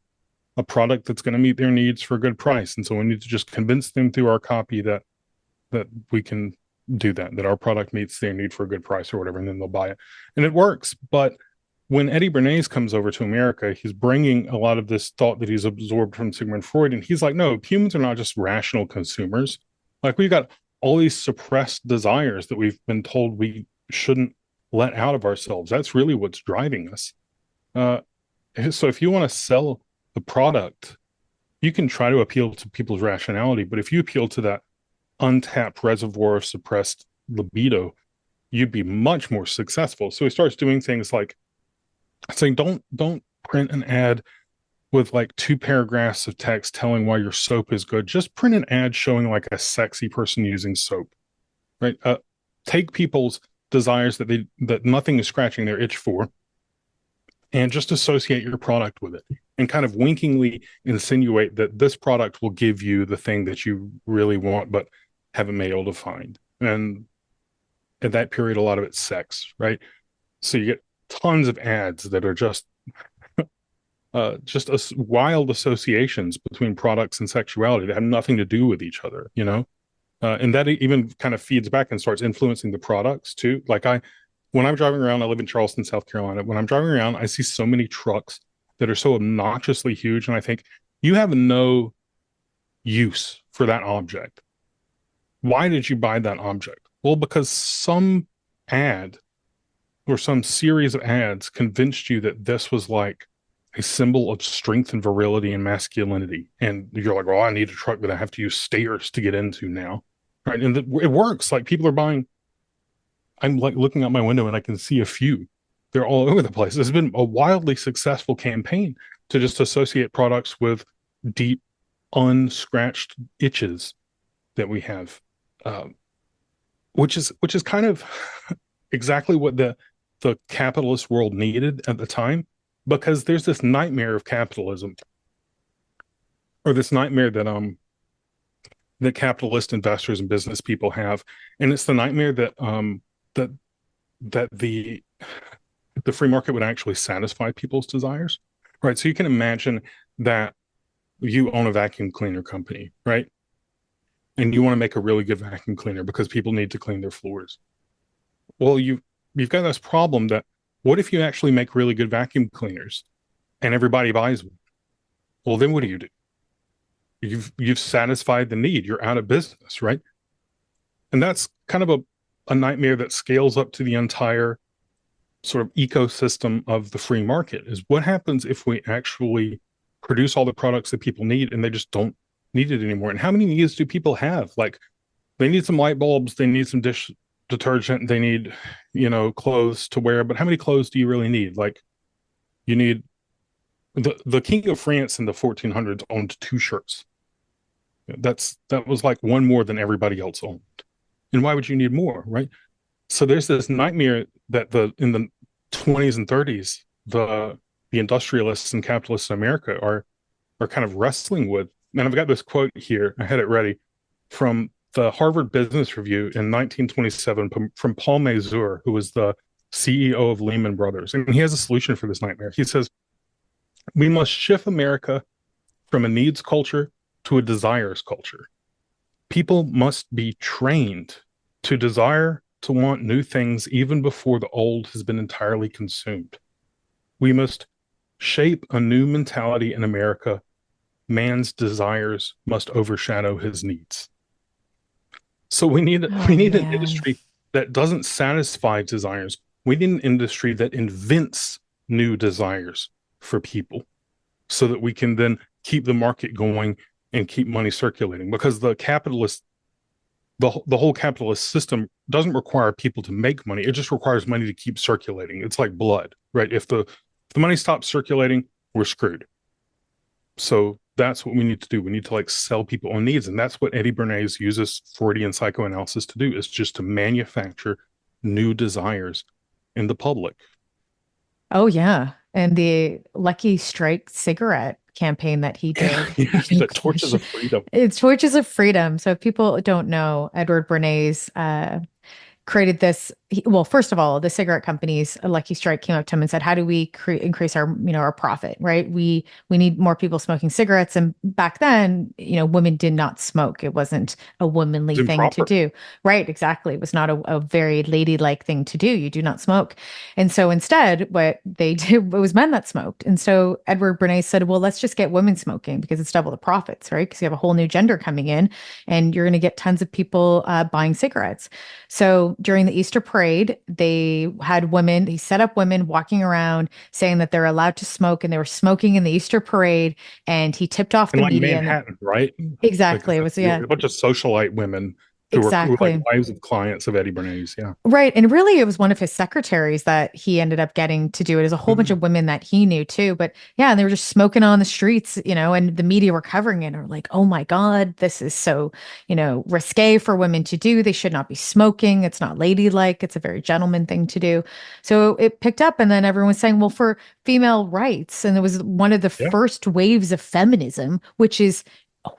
a product that's going to meet their needs for a good price, and so we need to just convince them through our copy that we can do that our product meets their need for a good price or whatever, and then they'll buy it. And it works. But when Eddie Bernays comes over to America, he's bringing a lot of this thought that he's absorbed from Sigmund Freud, and he's like, no, humans are not just rational consumers. Like, we've got all these suppressed desires that we've been told we shouldn't let out of ourselves. That's really what's driving us. uh, so if you want to sell the product, you can try to appeal to people's rationality, but if you appeal to that untapped reservoir of suppressed libido, you'd be much more successful. So he starts doing things like saying, don't print an ad with like 2 paragraphs of text telling why your soap is good. Just print an ad showing like a sexy person using soap, right? Take people's desires that nothing is scratching their itch for, and just associate your product with it, and kind of winkingly insinuate that this product will give you the thing that you really want but haven't been able to find. And at that period, a lot of it's sex, right? So you get tons of ads that are just wild associations between products and sexuality that have nothing to do with each other, and that even kind of feeds back and starts influencing the products too. Like when I'm driving around, I live in Charleston, South Carolina. When I'm driving around, I see so many trucks that are so obnoxiously huge, and I think, you have no use for that object. Why did you buy that object? Well, because some ad or some series of ads convinced you that this was like a symbol of strength and virility and masculinity. And you're like, well, I need a truck that I have to use stairs to get into now. Right. And it works. Like, people are buying. I'm like looking out my window and I can see a few. They're all over the place. It's been a wildly successful campaign to just associate products with deep, unscratched itches that we have, which is kind of exactly what the the capitalist world needed at the time, because there's this nightmare of capitalism, or this nightmare that capitalist investors and business people have, and it's the nightmare that that the free market would actually satisfy people's desires, right? So you can imagine that you own a vacuum cleaner company, right? And you want to make a really good vacuum cleaner because people need to clean their floors. Well, you've got this problem that, what if you actually make really good vacuum cleaners and everybody buys one? Well, then what do? You've satisfied the need. You're out of business, right? And that's kind of a nightmare that scales up to the entire sort of ecosystem of the free market. Is what happens if we actually produce all the products that people need and they just don't need it anymore? And how many needs do people have? Like, they need some light bulbs, they need some dish detergent, they need, clothes to wear, but how many clothes do you really need? Like, you need the king of France in the 1400s owned 2 shirts. That was like one more than everybody else owned. And why would you need more, right? So there's this nightmare that in the 20s and 30s, the industrialists and capitalists in America are kind of wrestling with. And I've got this quote here, I had it ready, from the Harvard Business Review in 1927 from Paul Mazur, who was the CEO of Lehman Brothers. And he has a solution for this nightmare. He says, we must shift America from a needs culture to a desires culture. People must be trained to desire, to want new things even before the old has been entirely consumed. We must shape a new mentality in America. Man's desires must overshadow his needs. So we need an industry that doesn't satisfy desires. We need an industry that invents new desires for people so that we can then keep the market going and keep money circulating. Because the whole capitalist system doesn't require people to make money. It just requires money to keep circulating. It's like blood, right? If the money stops circulating, we're screwed. So that's what we need to do. We need to sell people on needs. And that's what Eddie Bernays uses Freudian psychoanalysis to do, is just to manufacture new desires in the public. Oh, yeah. And the Lucky Strike cigarette campaign that he did. The Torches of Freedom. It's Torches of Freedom. So if people don't know, Edward Bernays created this. Well, first of all, the cigarette companies, Lucky Strike, came up to him and said, how do we increase our, our profit, right? We need more people smoking cigarettes. And back then, women did not smoke. It wasn't a womanly thing to do. Right, exactly. It was not a very ladylike thing to do. You do not smoke. And so instead, what they did, it was men that smoked. And so Edward Bernays said, well, let's just get women smoking because it's double the profits, right? Because you have a whole new gender coming in and you're going to get tons of people buying cigarettes. So during the Easter parade, they had women, he set up women walking around saying that they're allowed to smoke, and they were smoking in the Easter parade, and he tipped off the media. Manhattan, right? Exactly. It was, yeah. A bunch of socialite women who were wives of clients of Eddie Bernays. Yeah. Right. And really, it was one of his secretaries that he ended up getting to do it. There's a whole bunch of women that he knew too. But yeah, and they were just smoking on the streets, and the media were covering it, or like, oh my God, this is so, risque for women to do. They should not be smoking. It's not ladylike. It's a very gentleman thing to do. So it picked up, and then everyone was saying, well, for female rights. And it was one of the first waves of feminism, which is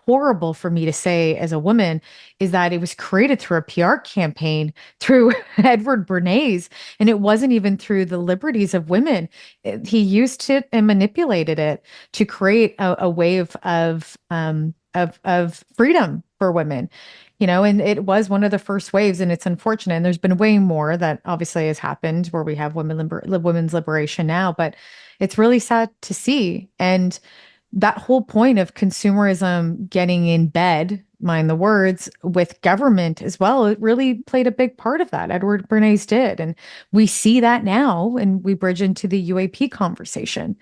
horrible for me to say as a woman, is that it was created through a PR campaign through Edward Bernays, and it wasn't even through the liberties of women. He used it and manipulated it to create a wave of freedom for women, and it was one of the first waves, and it's unfortunate. And there's been way more that obviously has happened where we have women's liberation now, but it's really sad to see. And that whole point of consumerism getting in bed, mind the words, with government as well, it really played a big part of that. Edward Bernays did. And we see that now, and we bridge into the UAP conversation.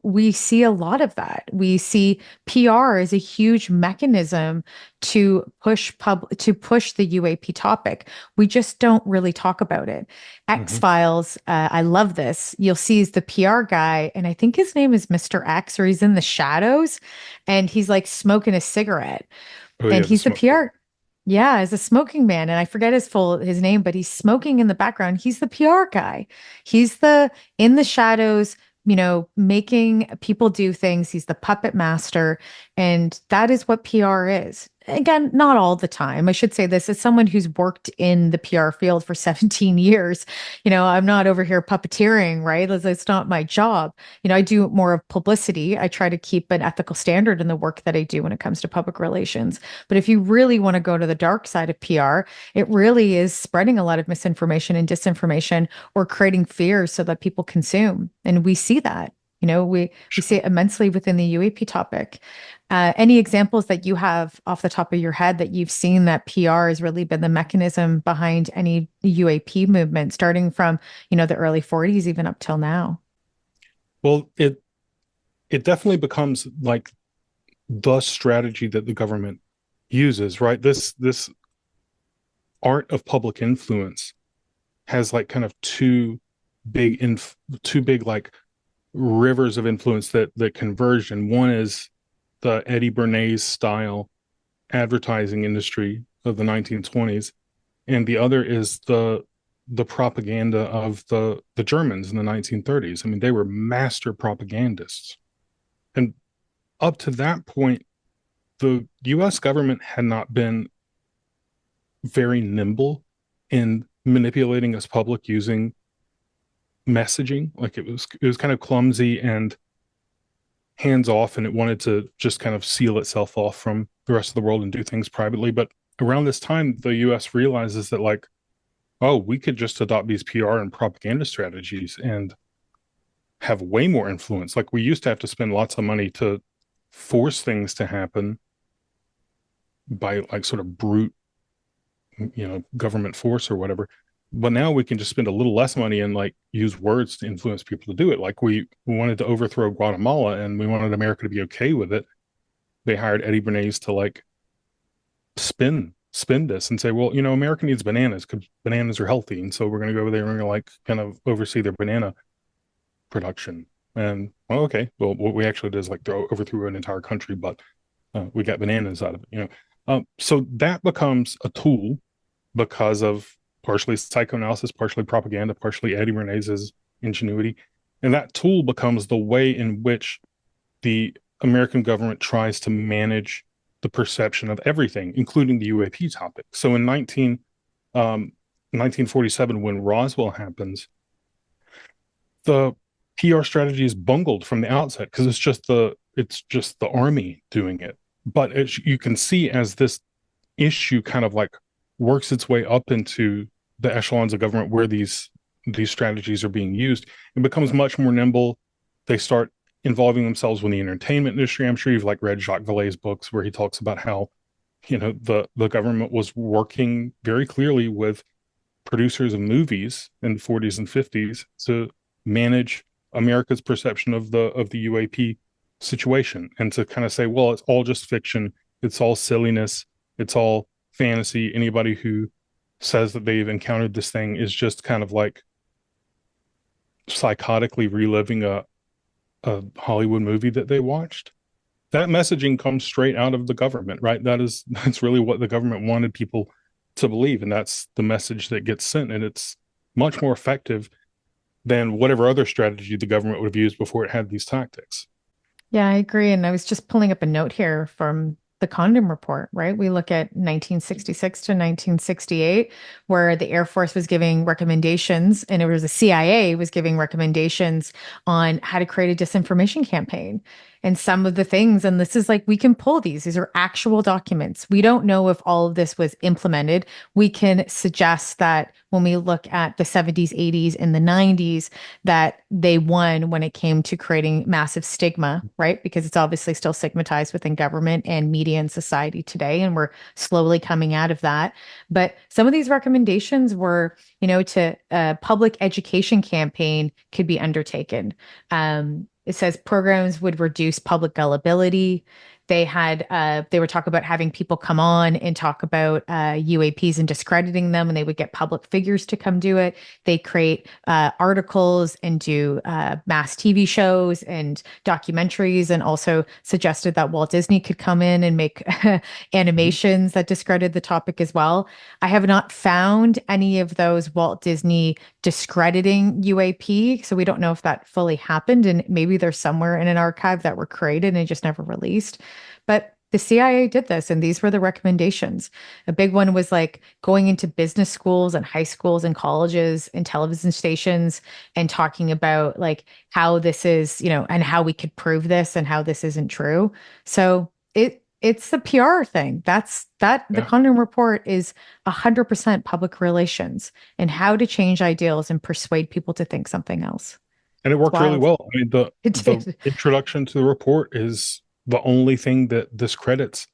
We see a lot of that. We see PR as a huge mechanism to push the UAP topic. We just don't really talk about it. X-Files, I love this. You'll see he's the PR guy, and I think his name is Mr. X, or he's in the shadows, and he's like smoking a cigarette. And he's the PR. Yeah, as a smoking man, and I forget his name, but he's smoking in the background. He's the PR guy. He's the in the shadows, making people do things. He's the puppet master, and that is what PR is. Again, not all the time. I should say this as someone who's worked in the PR field for 17 years. I'm not over here puppeteering, right? It's not my job. I do more of publicity. I try to keep an ethical standard in the work that I do when it comes to public relations. But if you really want to go to the dark side of PR, it really is spreading a lot of misinformation and disinformation or creating fear so that people consume. And we see that. We see it immensely within the UAP topic. Any examples that you have off the top of your head that you've seen that PR has really been the mechanism behind any UAP movement, starting from, the early 40s, even up till now? Well, it definitely becomes like the strategy that the government uses, right? This art of public influence has like kind of two big like rivers of influence that converge, and one is the Eddie Bernays style advertising industry of the 1920s, and the other is the propaganda of the Germans in the 1930s. I mean, they were master propagandists, and up to that point, the U.S. government had not been very nimble in manipulating its public using messaging. Like it was kind of clumsy and hands off, and it wanted to just kind of seal itself off from the rest of the world and do things privately. But around this time, the US realizes that, like, oh, we could just adopt these PR and propaganda strategies and have way more influence. Like, we used to have to spend lots of money to force things to happen by like sort of brute, government force or whatever. But now we can just spend a little less money and like use words to influence people to do it. Like, we wanted to overthrow Guatemala and we wanted America to be okay with it. They hired Eddie Bernays to like spin this and say, well, America needs bananas because bananas are healthy, and so we're going to go over there and we're going to like kind of oversee their banana production. And well, okay, well, what we actually did is like overthrew an entire country, but we got bananas out of it. So that becomes a tool because of partially psychoanalysis, partially propaganda, partially Eddie Bernays' ingenuity. And that tool becomes the way in which the American government tries to manage the perception of everything, including the UAP topic. So in 1947, when Roswell happens, the PR strategy is bungled from the outset because it's just the army doing it. But you can see as this issue kind of like works its way up into the echelons of government where these strategies are being used, it becomes much more nimble. They start involving themselves with the entertainment industry. I'm sure you've like read Jacques Vallée's books where he talks about how, the government was working very clearly with producers of movies in the 40s and 50s to manage America's perception of the UAP situation, and to kind of say, well, it's all just fiction, it's all silliness, it's all fantasy. Anybody who says that they've encountered this thing is just kind of like psychotically reliving a Hollywood movie that they watched. That messaging comes straight out of the government, right? That's really what the government wanted people to believe, and that's the message that gets sent, and it's much more effective than whatever other strategy the government would have used before it had these tactics. Yeah, I agree. And I was just pulling up a note here from the Condom Report, right? We look at 1966 to 1968, where the Air Force was giving recommendations, and it was the CIA was giving recommendations on how to create a disinformation campaign. And some of the things, and this is like, we can pull these are actual documents. We don't know if all of this was implemented. We can suggest that when we look at the 70s, 80s, and the 90s, that they won when it came to creating massive stigma, right? Because it's obviously still stigmatized within government and media and society today, and we're slowly coming out of that. But some of these recommendations were, to a public education campaign could be undertaken. It says programs would reduce public gullibility. they would talk about having people come on and talk about UAPs and discrediting them, and they would get public figures to come do it. They create articles and do mass TV shows and documentaries, and also suggested that Walt Disney could come in and make animations that discredit the topic as well. I have not found any of those Walt Disney discrediting UAP, so we don't know if that fully happened, and maybe they're somewhere in an archive that were created and just never released. But the CIA did this, and these were the recommendations. A big one was like going into business schools and high schools and colleges and television stations and talking about like how this is, and how we could prove this and how this isn't true. So it's the PR thing. The Condon Report is 100% public relations and how to change ideals and persuade people to think something else. And it worked really well. I mean, the introduction to the report is the only thing that discredits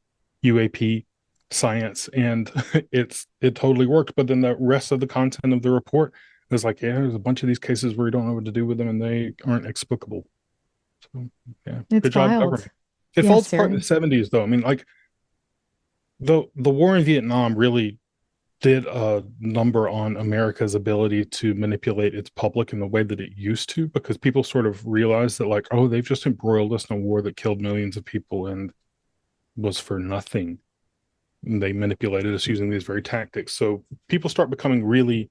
UAP science, and it totally worked. But then the rest of the content of the report is like, yeah, there's a bunch of these cases where you don't know what to do with them and they aren't explicable. So yeah, good job, government. It falls apart in the 70s, though. I mean, like the war in Vietnam really did a number on America's ability to manipulate its public in the way that it used to, because people sort of realized that, like, oh, they've just embroiled us in a war that killed millions of people and was for nothing. And they manipulated us using these very tactics. So people start becoming really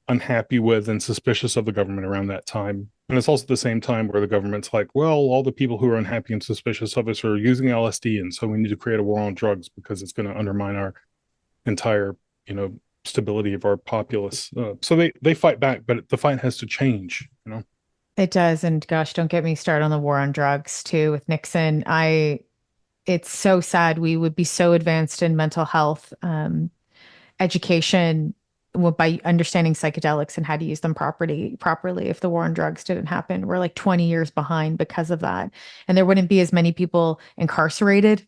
unhappy with and suspicious of the government around that time. And it's also the same time where the government's like, well, all the people who are unhappy and suspicious of us are using LSD, and so we need to create a war on drugs because it's going to undermine our entire stability of our populace. So they fight back, but the fight has to change. It does. And gosh, don't get me started on the war on drugs too with Nixon. It's so sad. We would be so advanced in mental health education by understanding psychedelics and how to use them properly if the war on drugs didn't happen. We're like 20 years behind because of that. And there wouldn't be as many people incarcerated.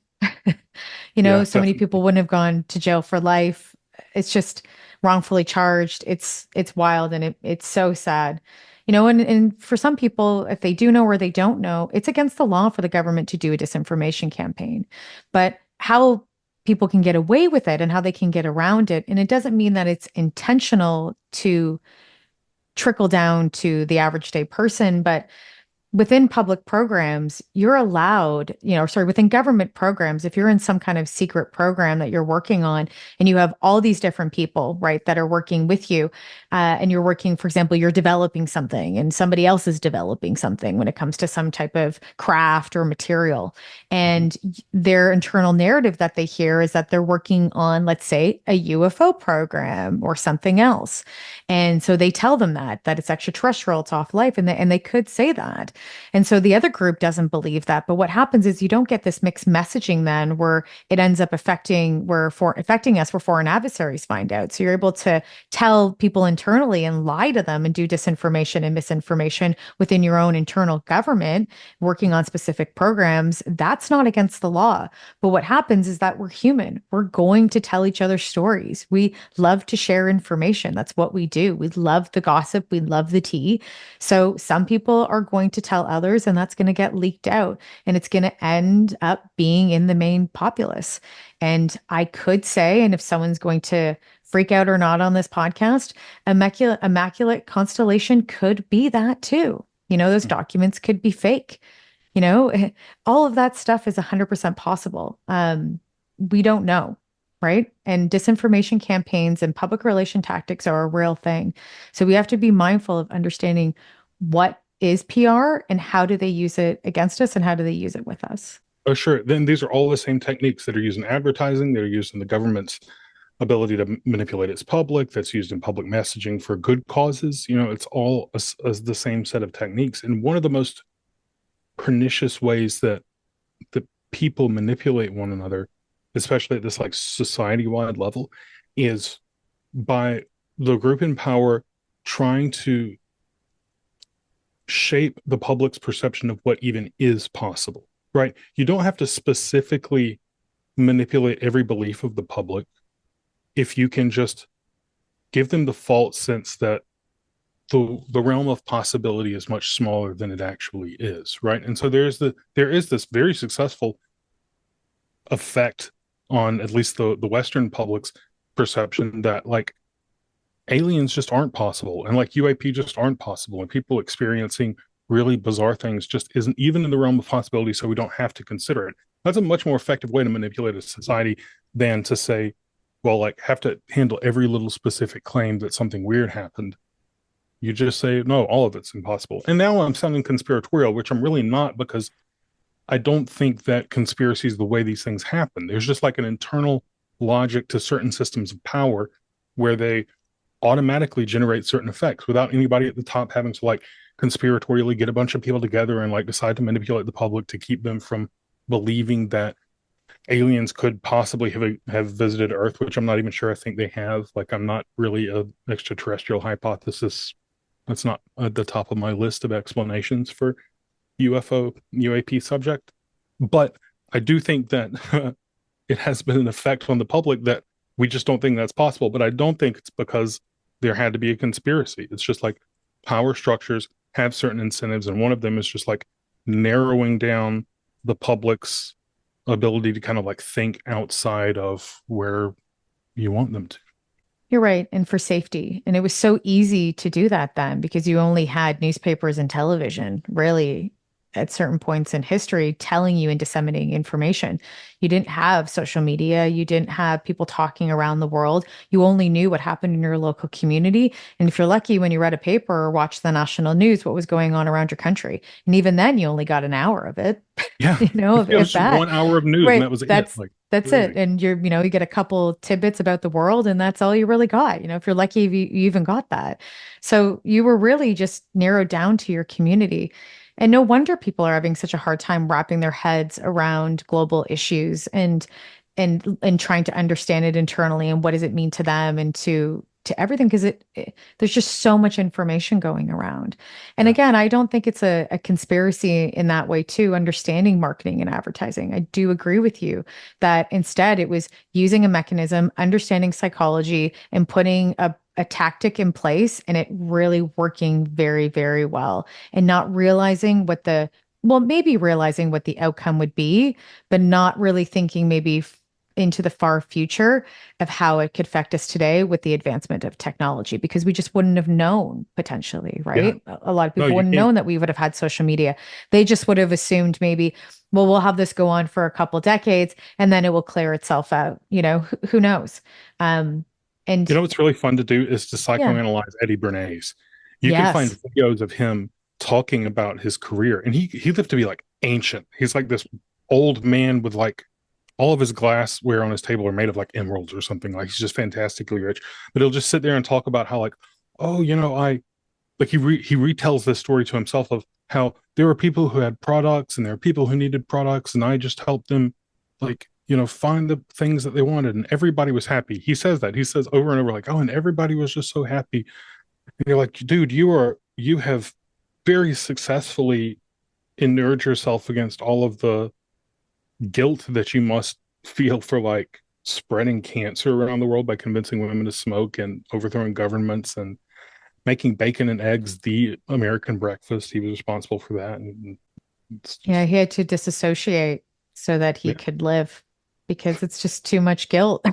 So many people wouldn't have gone to jail for life. It's just wrongfully charged. It's wild, and it's so sad. And for some people, if they do know or they don't know, it's against the law for the government to do a disinformation campaign. But how people can get away with it and how they can get around it, and it doesn't mean that it's intentional to trickle down to the average day person, but within public programs, you're allowed, within government programs, if you're in some kind of secret program that you're working on and you have all these different people, right, that are working with you, and you're working, for example, you're developing something and somebody else is developing something when it comes to some type of craft or material. And their internal narrative that they hear is that they're working on, let's say, a UFO program or something else. And so they tell them that it's extraterrestrial, it's off life, and they could say that. And so the other group doesn't believe that. But what happens is you don't get this mixed messaging then where it ends up affecting us where foreign adversaries find out. So you're able to tell people internally and lie to them and do disinformation and misinformation within your own internal government, working on specific programs. That's not against the law. But what happens is that we're human. We're going to tell each other stories. We love to share information. That's what we do. We love the gossip. We love the tea. So some people are going to tell others, and that's going to get leaked out, and it's going to end up being in the main populace. And I could say, and if someone's going to freak out or not on this podcast, Immaculate Constellation could be that too. Those documents could be fake. All of that stuff is 100% possible. We don't know. Right. And disinformation campaigns and public relation tactics are a real thing. So we have to be mindful of understanding what is PR and how do they use it against us and how do they use it with us. Oh, sure. Then these are all the same techniques that are used in advertising, that are used in the government's ability to manipulate its public, that's used in public messaging for good causes. It's all as the same set of techniques. And one of the most pernicious ways that people manipulate one another, especially at this like society-wide level, is by the group in power trying to shape the public's perception of what even is possible, right? You don't have to specifically manipulate every belief of the public if you can just give them the false sense that the realm of possibility is much smaller than it actually is, right? And so there is this very successful effect on at least the Western public's perception that like aliens just aren't possible and like UAP just aren't possible, and people experiencing really bizarre things just isn't even in the realm of possibility, so we don't have to consider it. That's a much more effective way to manipulate a society than to say, well, like have to handle every little specific claim that something weird happened. You just say, no, all of it's impossible. And now I'm sounding conspiratorial, which I'm really not, because I don't think that conspiracy is the way these things happen. There's just like an internal logic to certain systems of power where they automatically generate certain effects without anybody at the top having to like conspiratorially get a bunch of people together and like decide to manipulate the public to keep them from believing that aliens could possibly have visited Earth, which I'm not even sure I think they have. Like, I'm not really a extraterrestrial hypothesis. That's not at the top of my list of explanations for UFO UAP subject. But I do think that it has been an effect on the public that we just don't think that's possible. But I don't think it's because there had to be a conspiracy. It's just like power structures have certain incentives, and one of them is just like narrowing down the public's ability to kind of like think outside of where you want them to. You're right. And for safety. And it was so easy to do that then because you only had newspapers and television, really, at certain points in history, telling you and disseminating information. You didn't have social media. You didn't have people talking around the world. You only knew what happened in your local community. And if you're lucky, when you read a paper or watched the national news, what was going on around your country. And even then, you only got an hour of it. Yeah. You know, It was if that. 1 hour of news, Right. and that was That's it. Like, that's it. And you get a couple tidbits about the world and that's all you really got. If you're lucky, if you even got that. So you were really just narrowed down to your community. And no wonder people are having such a hard time wrapping their heads around global issues and trying to understand it internally and what does it mean to them and to everything because there's just so much information going around. And yeah. again, I don't think it's a conspiracy in that way too, understanding marketing and advertising. I do agree with you that instead it was using a mechanism, understanding psychology and putting a tactic in place and it really working very, very well and not realizing maybe realizing what the outcome would be, but not really thinking maybe into the far future of how it could affect us today with the advancement of technology, because we just wouldn't have known potentially, right? Yeah. A lot of No, people you wouldn't have can't. known that we would have had social media. They just would have assumed maybe, well, we'll have this go on for a couple decades and then it will clear itself out. Who knows? And What's really fun to do is to yeah, psychoanalyze Eddie Bernays. You can find yes. videos of him talking about his career, and he lived to be like ancient. He's like this old man with like all of his glassware on his table are made of like emeralds or something. Like he's just fantastically rich. But he'll just sit there and talk about how like, oh, I like he retells this story to himself of how there were people who had products and there are people who needed products, and I just helped them like find the things that they wanted, and everybody was happy. He says that. He says over and over like, oh, and everybody was just so happy. And you're like, dude, you have very successfully inured yourself against all of the guilt that you must feel for like spreading cancer around the world by convincing women to smoke and overthrowing governments and making bacon and eggs the American breakfast. He was responsible for that. And it's Yeah, just, he had to disassociate so that he yeah. could live because it's just too much guilt.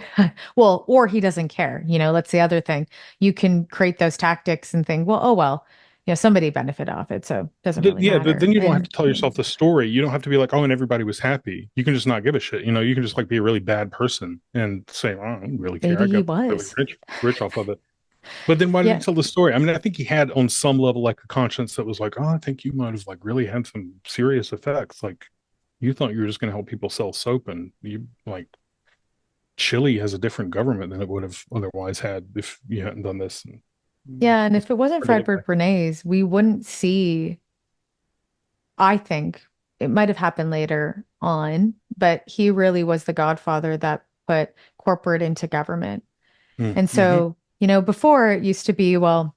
Well, or he doesn't care. That's the other thing. You can create those tactics and think, well, oh, well, somebody benefit off it. So it doesn't really Yeah, matter. then you don't have And to tell yourself the story. You don't have to be like, oh, and everybody was happy. You can just not give a shit. You can just like be a really bad person and say, I don't really care. maybe I he got really was. rich off of it. But then why did he Yeah. tell the story? I mean, I think he had on some level like a conscience that was like, oh, I think you might have like really had some serious effects. Like you thought you were just going to help people sell soap, and you like Chile has a different government than it would have otherwise had if you hadn't done this. And Yeah. And it's if it wasn't hard to for look Edward back. Bernays, we wouldn't see, I think it might have happened later on, but he really was the godfather that put corporate into government. And Mm-hmm. so, before it used to be, well,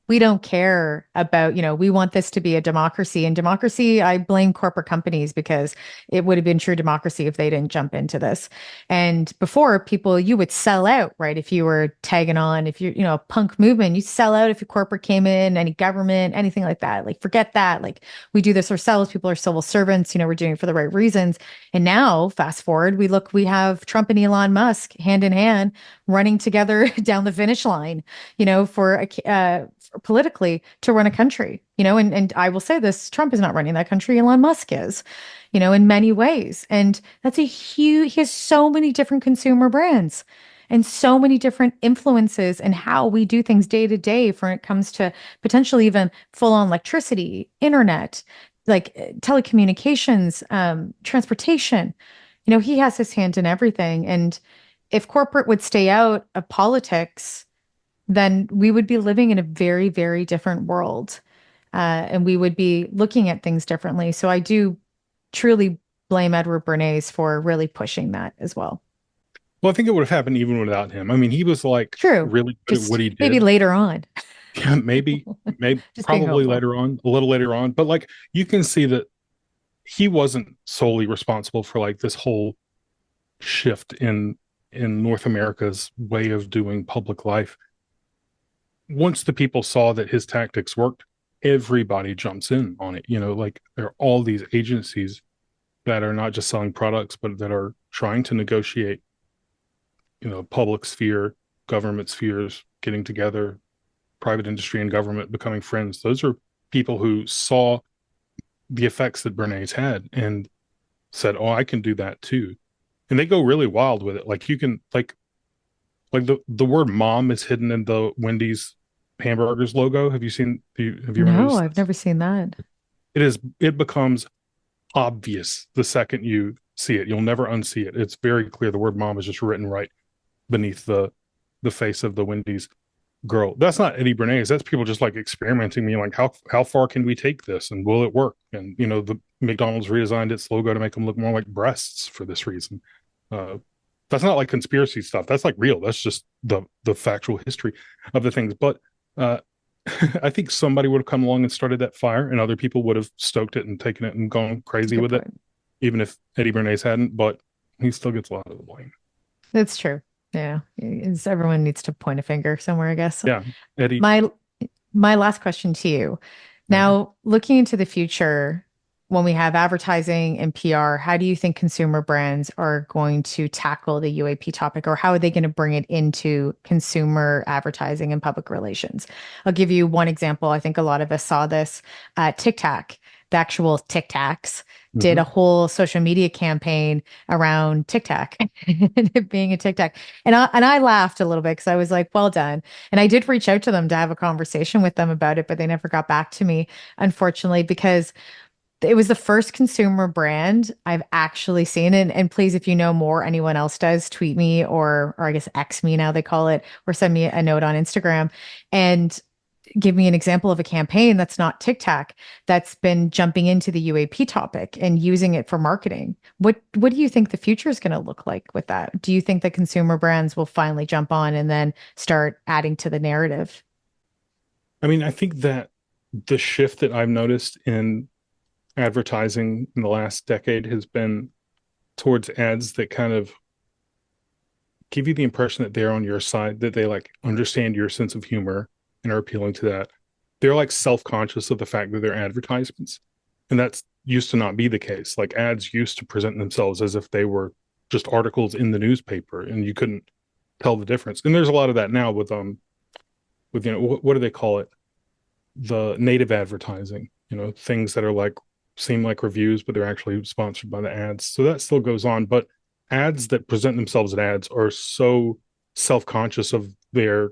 we don't care about, we want this to be a democracy. And democracy, I blame corporate companies because it would have been true democracy if they didn't jump into this. And before, people, you would sell out, right? If you were tagging on, if you're, a punk movement, you sell out if your corporate came in, any government, anything like that. Like, forget that. Like, we do this ourselves. People are civil servants, we're doing it for the right reasons. And now, fast forward, we have Trump and Elon Musk hand in hand running together down the finish line, for politically to run a country, and I will say this, Trump is not running that country. Elon Musk is, in many ways. And that's he has so many different consumer brands and so many different influences and how we do things day to day when it comes to potentially even full on electricity, internet, like telecommunications, transportation. He has his hand in everything. And if corporate would stay out of politics, then we would be living in a very, very different world. And we would be looking at things differently. So I do truly blame Edward Bernays for really pushing that as well. Well, I think it would have happened even without him. I mean, he was like True. really good at Just what he maybe did. later on. Yeah, maybe Just being probably hopeful. later on, a little later on. But like you can see that he wasn't solely responsible for like this whole shift in North America's way of doing public life. Once the people saw that his tactics worked, everybody jumps in on it. Like there are all these agencies that are not just selling products, but that are trying to negotiate, public sphere, government spheres getting together, private industry and government becoming friends. Those are people who saw the effects that Bernays had and said, "Oh, I can do that too." And they go really wild with it. Like you can like the word "mom" is hidden in the Wendy's hamburgers logo. Have you ever No, noticed I've this? never seen that. It becomes obvious the second you see it. You'll never unsee it. It's very clear. The word "mom" is just written right beneath the face of the Wendy's girl. That's not Eddie Bernays. That's people just like experimenting, me like how far can we take this and will it work? And the McDonald's redesigned its logo to make them look more like breasts for this reason. Uh, that's not like conspiracy stuff. That's like real. That's just the factual history of the things. But uh, I think somebody would have come along and started that fire, and other people would have stoked it and taken it and gone That's a crazy good with it, point. even if Eddie Bernays hadn't. But he still gets a lot of the blame. That's true. Yeah. Everyone needs to point a finger somewhere, I guess. Yeah, Eddie. My my last question to you. Yeah. Now, looking into the future, when we have advertising and PR, how do you think consumer brands are going to tackle the UAP topic, or how are they going to bring it into consumer advertising and public relations? I'll give you one example. I think a lot of us saw this. Tic Tac, the actual Tic Tacs, did Mm-hmm. a whole social media campaign around Tic Tac and it being a Tic Tac. And I laughed a little bit because I was like, well done. And I did reach out to them to have a conversation with them about it, but they never got back to me, unfortunately, because it was the first consumer brand I've actually seen. And please, if you know more, anyone else does, tweet me or I guess X me now they call it, or send me a note on Instagram and give me an example of a campaign that's not Tic Tac that's been jumping into the UAP topic and using it for marketing. What do you think the future is going to look like with that? Do you think that consumer brands will finally jump on and then start adding to the narrative? I mean, I think that the shift that I've noticed in advertising in the last decade has been towards ads that kind of give you the impression that they're on your side, that they like understand your sense of humor and are appealing to that. They're like self-conscious of the fact that they're advertisements. And that's used to not be the case. Like ads used to present themselves as if they were just articles in the newspaper and you couldn't tell the difference. And there's a lot of that now with what do they call it? The native advertising, things that are like seem like reviews, but they're actually sponsored by the ads. So that still goes on. But ads that present themselves as ads are so self-conscious of their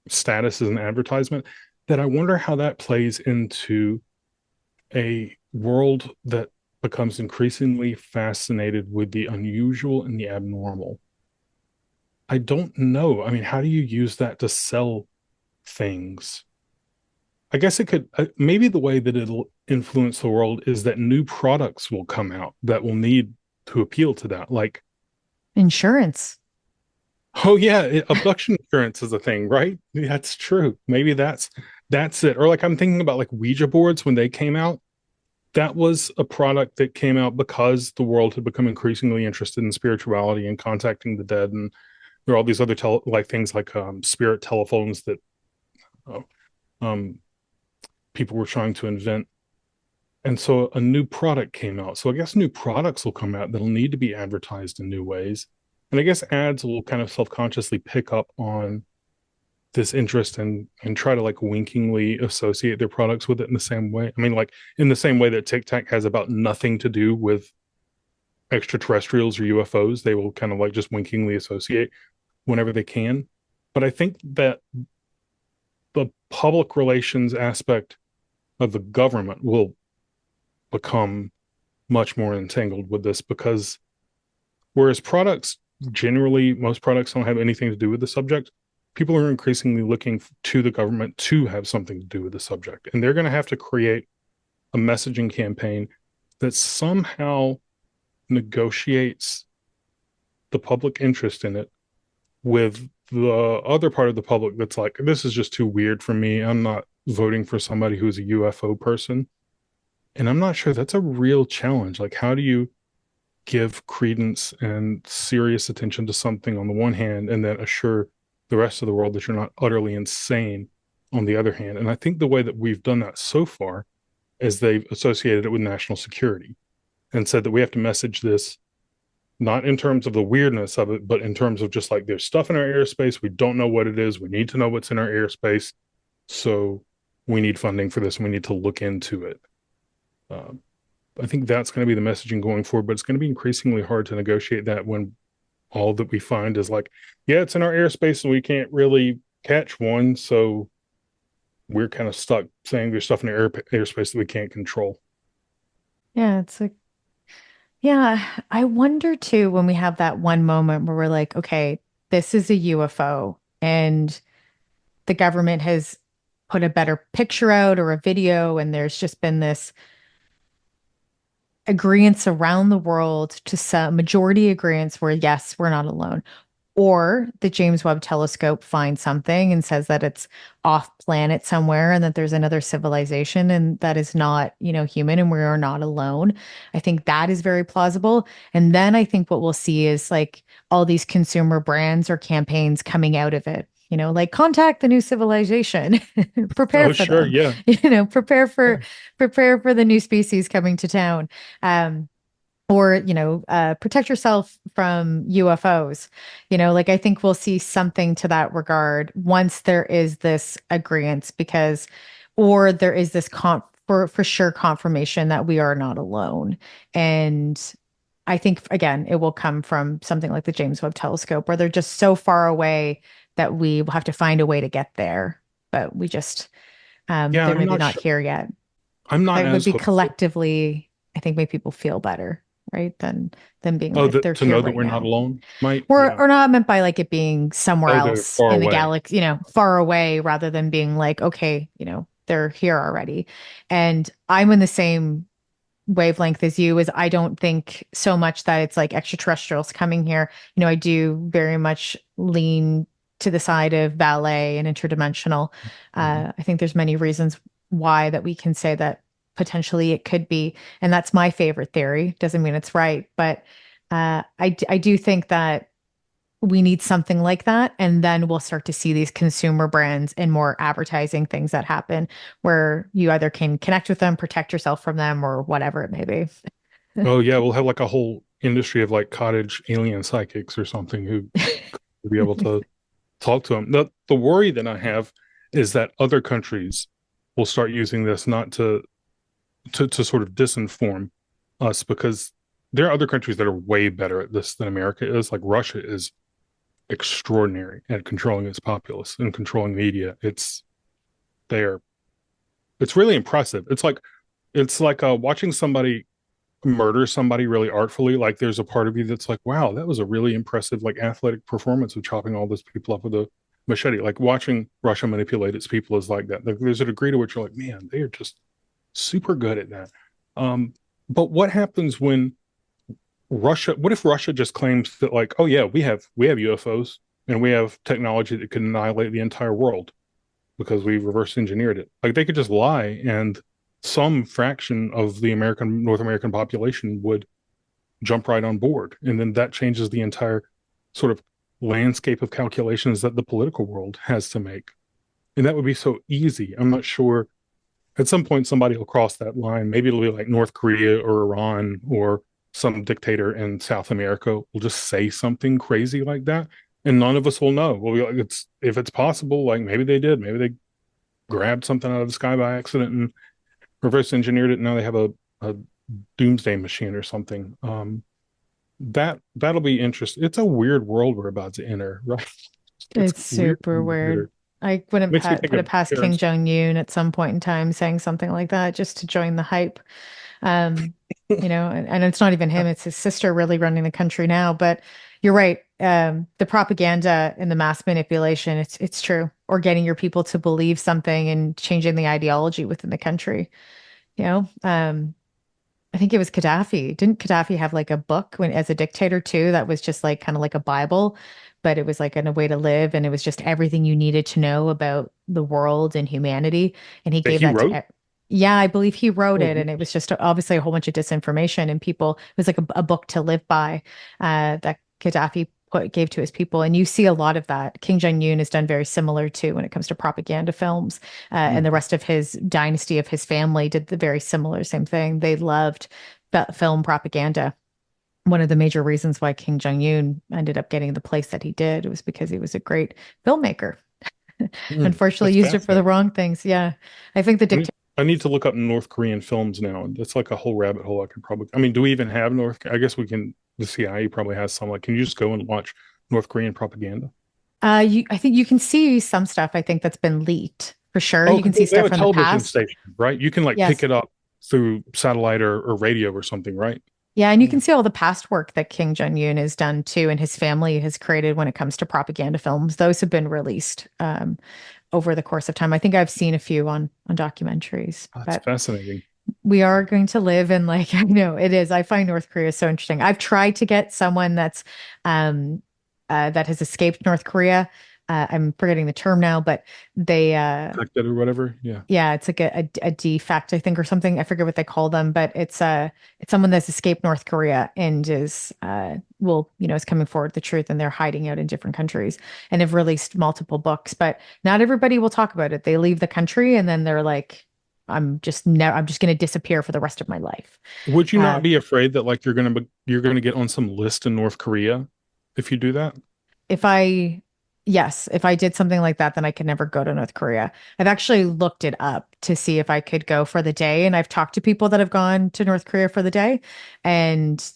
status as an advertisement that I wonder how that plays into a world that becomes increasingly fascinated with the unusual and the abnormal. I don't know. I mean, how do you use that to sell things? I guess it could, maybe the way that it'll influence the world is that new products will come out that will need to appeal to that. Like, Insurance. oh yeah, abduction insurance is a thing, right? That's true. Maybe That's it. Or like I'm thinking about like Ouija boards when they came out. That was a product that came out because the world had become increasingly interested in spirituality and contacting the dead, and there are all these other like things like spirit telephones that uh, um, people were trying to invent. And so a new product came out. So I guess new products will come out that'll need to be advertised in new ways. And I guess ads will kind of self-consciously pick up on this interest and try to like winkingly associate their products with it in the same way. I mean, like in the same way that TikTok has about nothing to do with extraterrestrials or UFOs, they will kind of like just winkingly associate whenever they can. But I think that the public relations aspect of the government will become much more entangled with this, because whereas products generally, most products don't have anything to do with the subject, people are increasingly looking to the government to have something to do with the subject. And they're going to have to create a messaging campaign that somehow negotiates the public interest in it with the other part of the public that's like, this is just too weird for me. I'm not voting for somebody who's a UFO person. And I'm not sure that's a real challenge. Like, how do you give credence and serious attention to something on the one hand, and then assure the rest of the world that you're not utterly insane on the other hand? And I think the way that we've done that so far is they've associated it with national security and said that we have to message this not in terms of the weirdness of it, but in terms of just like there's stuff in our airspace. We don't know what it is. We need to know what's in our airspace. So we need funding for this and we need to look into it. I think that's going to be the messaging going forward, but it's going to be increasingly hard to negotiate that when all that we find is like, yeah, it's in our airspace and we can't really catch one. So we're kind of stuck saying there's stuff in our airspace that we can't control. Yeah, it's like, yeah, I wonder too when we have that one moment where we're like, okay, this is a UFO and the government has put a better picture out or a video, and there's just been this agreements around the world to some majority agreements where yes, we're not alone. Or the James Webb Telescope finds something and says that it's off planet somewhere and that there's another civilization and that is not, human and we are not alone. I think that is very plausible. And then I think what we'll see is like all these consumer brands or campaigns coming out of it. Like contact the new civilization, prepare Oh, for sure. them, Yeah. prepare for the new species coming to town. Or protect yourself from UFOs. Like I think we'll see something to that regard once there is this agreement, because or there is this for sure confirmation that we are not alone. And I think again it will come from something like the James Webb Telescope, where they're just so far away that we will have to find a way to get there, but we just Yeah. they're I'm maybe not not sure. here yet. I'm not That would as be hopeful. collectively, I think, make people feel better, right? Than being Oh, like they're to here know that right we're not now. alone might. Or Yeah. or not meant by like it being somewhere Oh, they're else far in the away. galaxy, far away, rather than being like, okay, they're here already. And I'm in the same wavelength as you, is I don't think so much that it's like extraterrestrials coming here. I do very much lean to the side of ballet and interdimensional. Mhm. I think there's many reasons why that we can say that potentially it could be, and that's my favorite theory. Doesn't mean it's right, but I do think that we need something like that. And then we'll start to see these consumer brands and more advertising things that happen where you either can connect with them, protect yourself from them, or whatever it may be. Oh, yeah. We'll have like a whole industry of like cottage alien psychics or something who will be able to talk to them. The worry that I have is that other countries will start using this not to sort of disinform us, because there are other countries that are way better at this than America is. Like Russia is extraordinary at controlling its populace and controlling media. They're it's really impressive. It's like watching somebody murder somebody really artfully. Like there's a part of you that's like, wow, that was a really impressive like athletic performance of chopping all those people up with a machete. Like watching Russia manipulate its people is like that. Like, there's a degree to which you're like, man, they are just super good at that. Um, but what happens when what if Russia just claims that like, oh yeah, we have UFOs and we have technology that can annihilate the entire world? because we reverse engineered it. Like they could just lie, and some fraction of the North American population would jump right on board, and then that changes the entire sort of landscape of calculations that the political world has to make. And that would be so easy. I'm not sure. At some point, somebody will cross that line. Maybe it'll be like North Korea or Iran, or some dictator in South America will just say something crazy like that, and none of us will know. We'll be like, it's if it's possible, like maybe they did, maybe they grabbed something out of the sky by accident and reverse engineered it. And now they have a doomsday machine or something. That'll be interesting. It's a weird world we're about to enter, right? It's super weird. I wouldn't put it past Kim Jong-un at some point in time saying something like that just to join the hype. And it's not even him, it's his sister really running the country now. But you're right. The propaganda and the mass manipulation, it's true. Or getting your people to believe something and changing the ideology within the country. I think it was Gaddafi. Didn't Gaddafi have like a book as a dictator too, that was just like kind of like a Bible, but it was like a way to live, and it was just everything you needed to know about the world and humanity. And he gave that to, yeah, I believe he wrote it, and it was just obviously a whole bunch of disinformation, and people, it was like a book to live by, that Gaddafi gave to his people. And you see a lot of that. Kim Jong-un has done very similar too when it comes to propaganda films, and the rest of his dynasty of his family did the very similar same thing. They loved film propaganda. One of the major reasons why Kim Jong-un ended up getting the place that he did was because he was a great filmmaker. Unfortunately, used it for the wrong things. Yeah, I think I need to look up North Korean films now. It's like a whole rabbit hole. I mean, do we even have I guess we can. The CIA probably has some. Like, can you just go and watch North Korean propaganda? I think you can see some stuff. I think that's been leaked for sure. You can see stuff from the past, station, right? You can pick it up through satellite or radio or something, right? Yeah, and you can see all the past work that Kim Jong-un has done too, and his family has created when it comes to propaganda films. Those have been released over the course of time. I think I've seen a few on documentaries. That's fascinating. We are going to live in I know it is. I find North Korea so interesting. I've tried to get someone that's that has escaped North Korea. I'm forgetting the term now, but they defected or whatever. Yeah, it's like a defect, I think, or something. I forget what they call them, but it's someone that's escaped North Korea and is coming forward with the truth, and they're hiding out in different countries and have released multiple books. But not everybody will talk about it. They leave the country and then they're like, I'm just going to disappear for the rest of my life. Would you not be afraid that you're going to get on some list in North Korea if you do that? Yes, if I did something like that, then I could never go to North Korea. I've actually looked it up to see if I could go for the day, and I've talked to people that have gone to North Korea for the day, and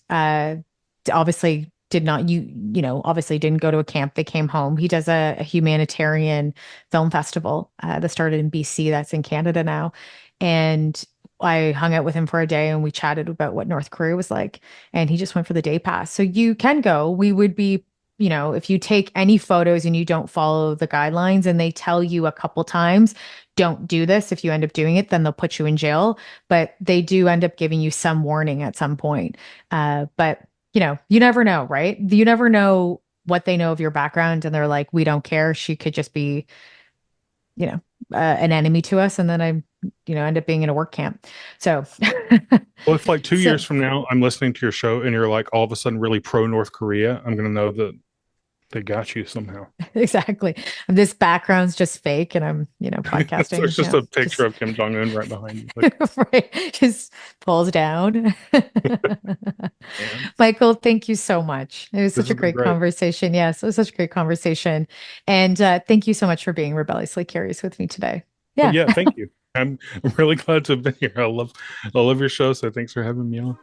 obviously obviously didn't go to a camp. They came home. He does a humanitarian film festival that started in BC. That's in Canada now. And I hung out with him for a day and we chatted about what North Korea was like. And he just went for the day pass. So you can go. We would be, if you take any photos and you don't follow the guidelines and they tell you a couple times, don't do this. If you end up doing it, then they'll put you in jail. But they do end up giving you some warning at some point. But you never know, right? You never know what they know of your background, and they're like, we don't care. She could just be, an enemy to us. And then I, end up being in a work camp. So, well, if 2 years from now, I'm listening to your show and you're all of a sudden really pro North Korea, I'm going to know that they got you somehow. Exactly. This background's just fake, and I'm, podcasting. It's just a picture of Kim Jong-un right behind you. Right. Just pulls down. Michael, thank you so much. It was such a great conversation. Yes, it was such a great conversation. And thank you so much for being rebelliously curious with me today. Yeah. Well, yeah, thank you. I'm really glad to have been here. I love your show. So thanks for having me on.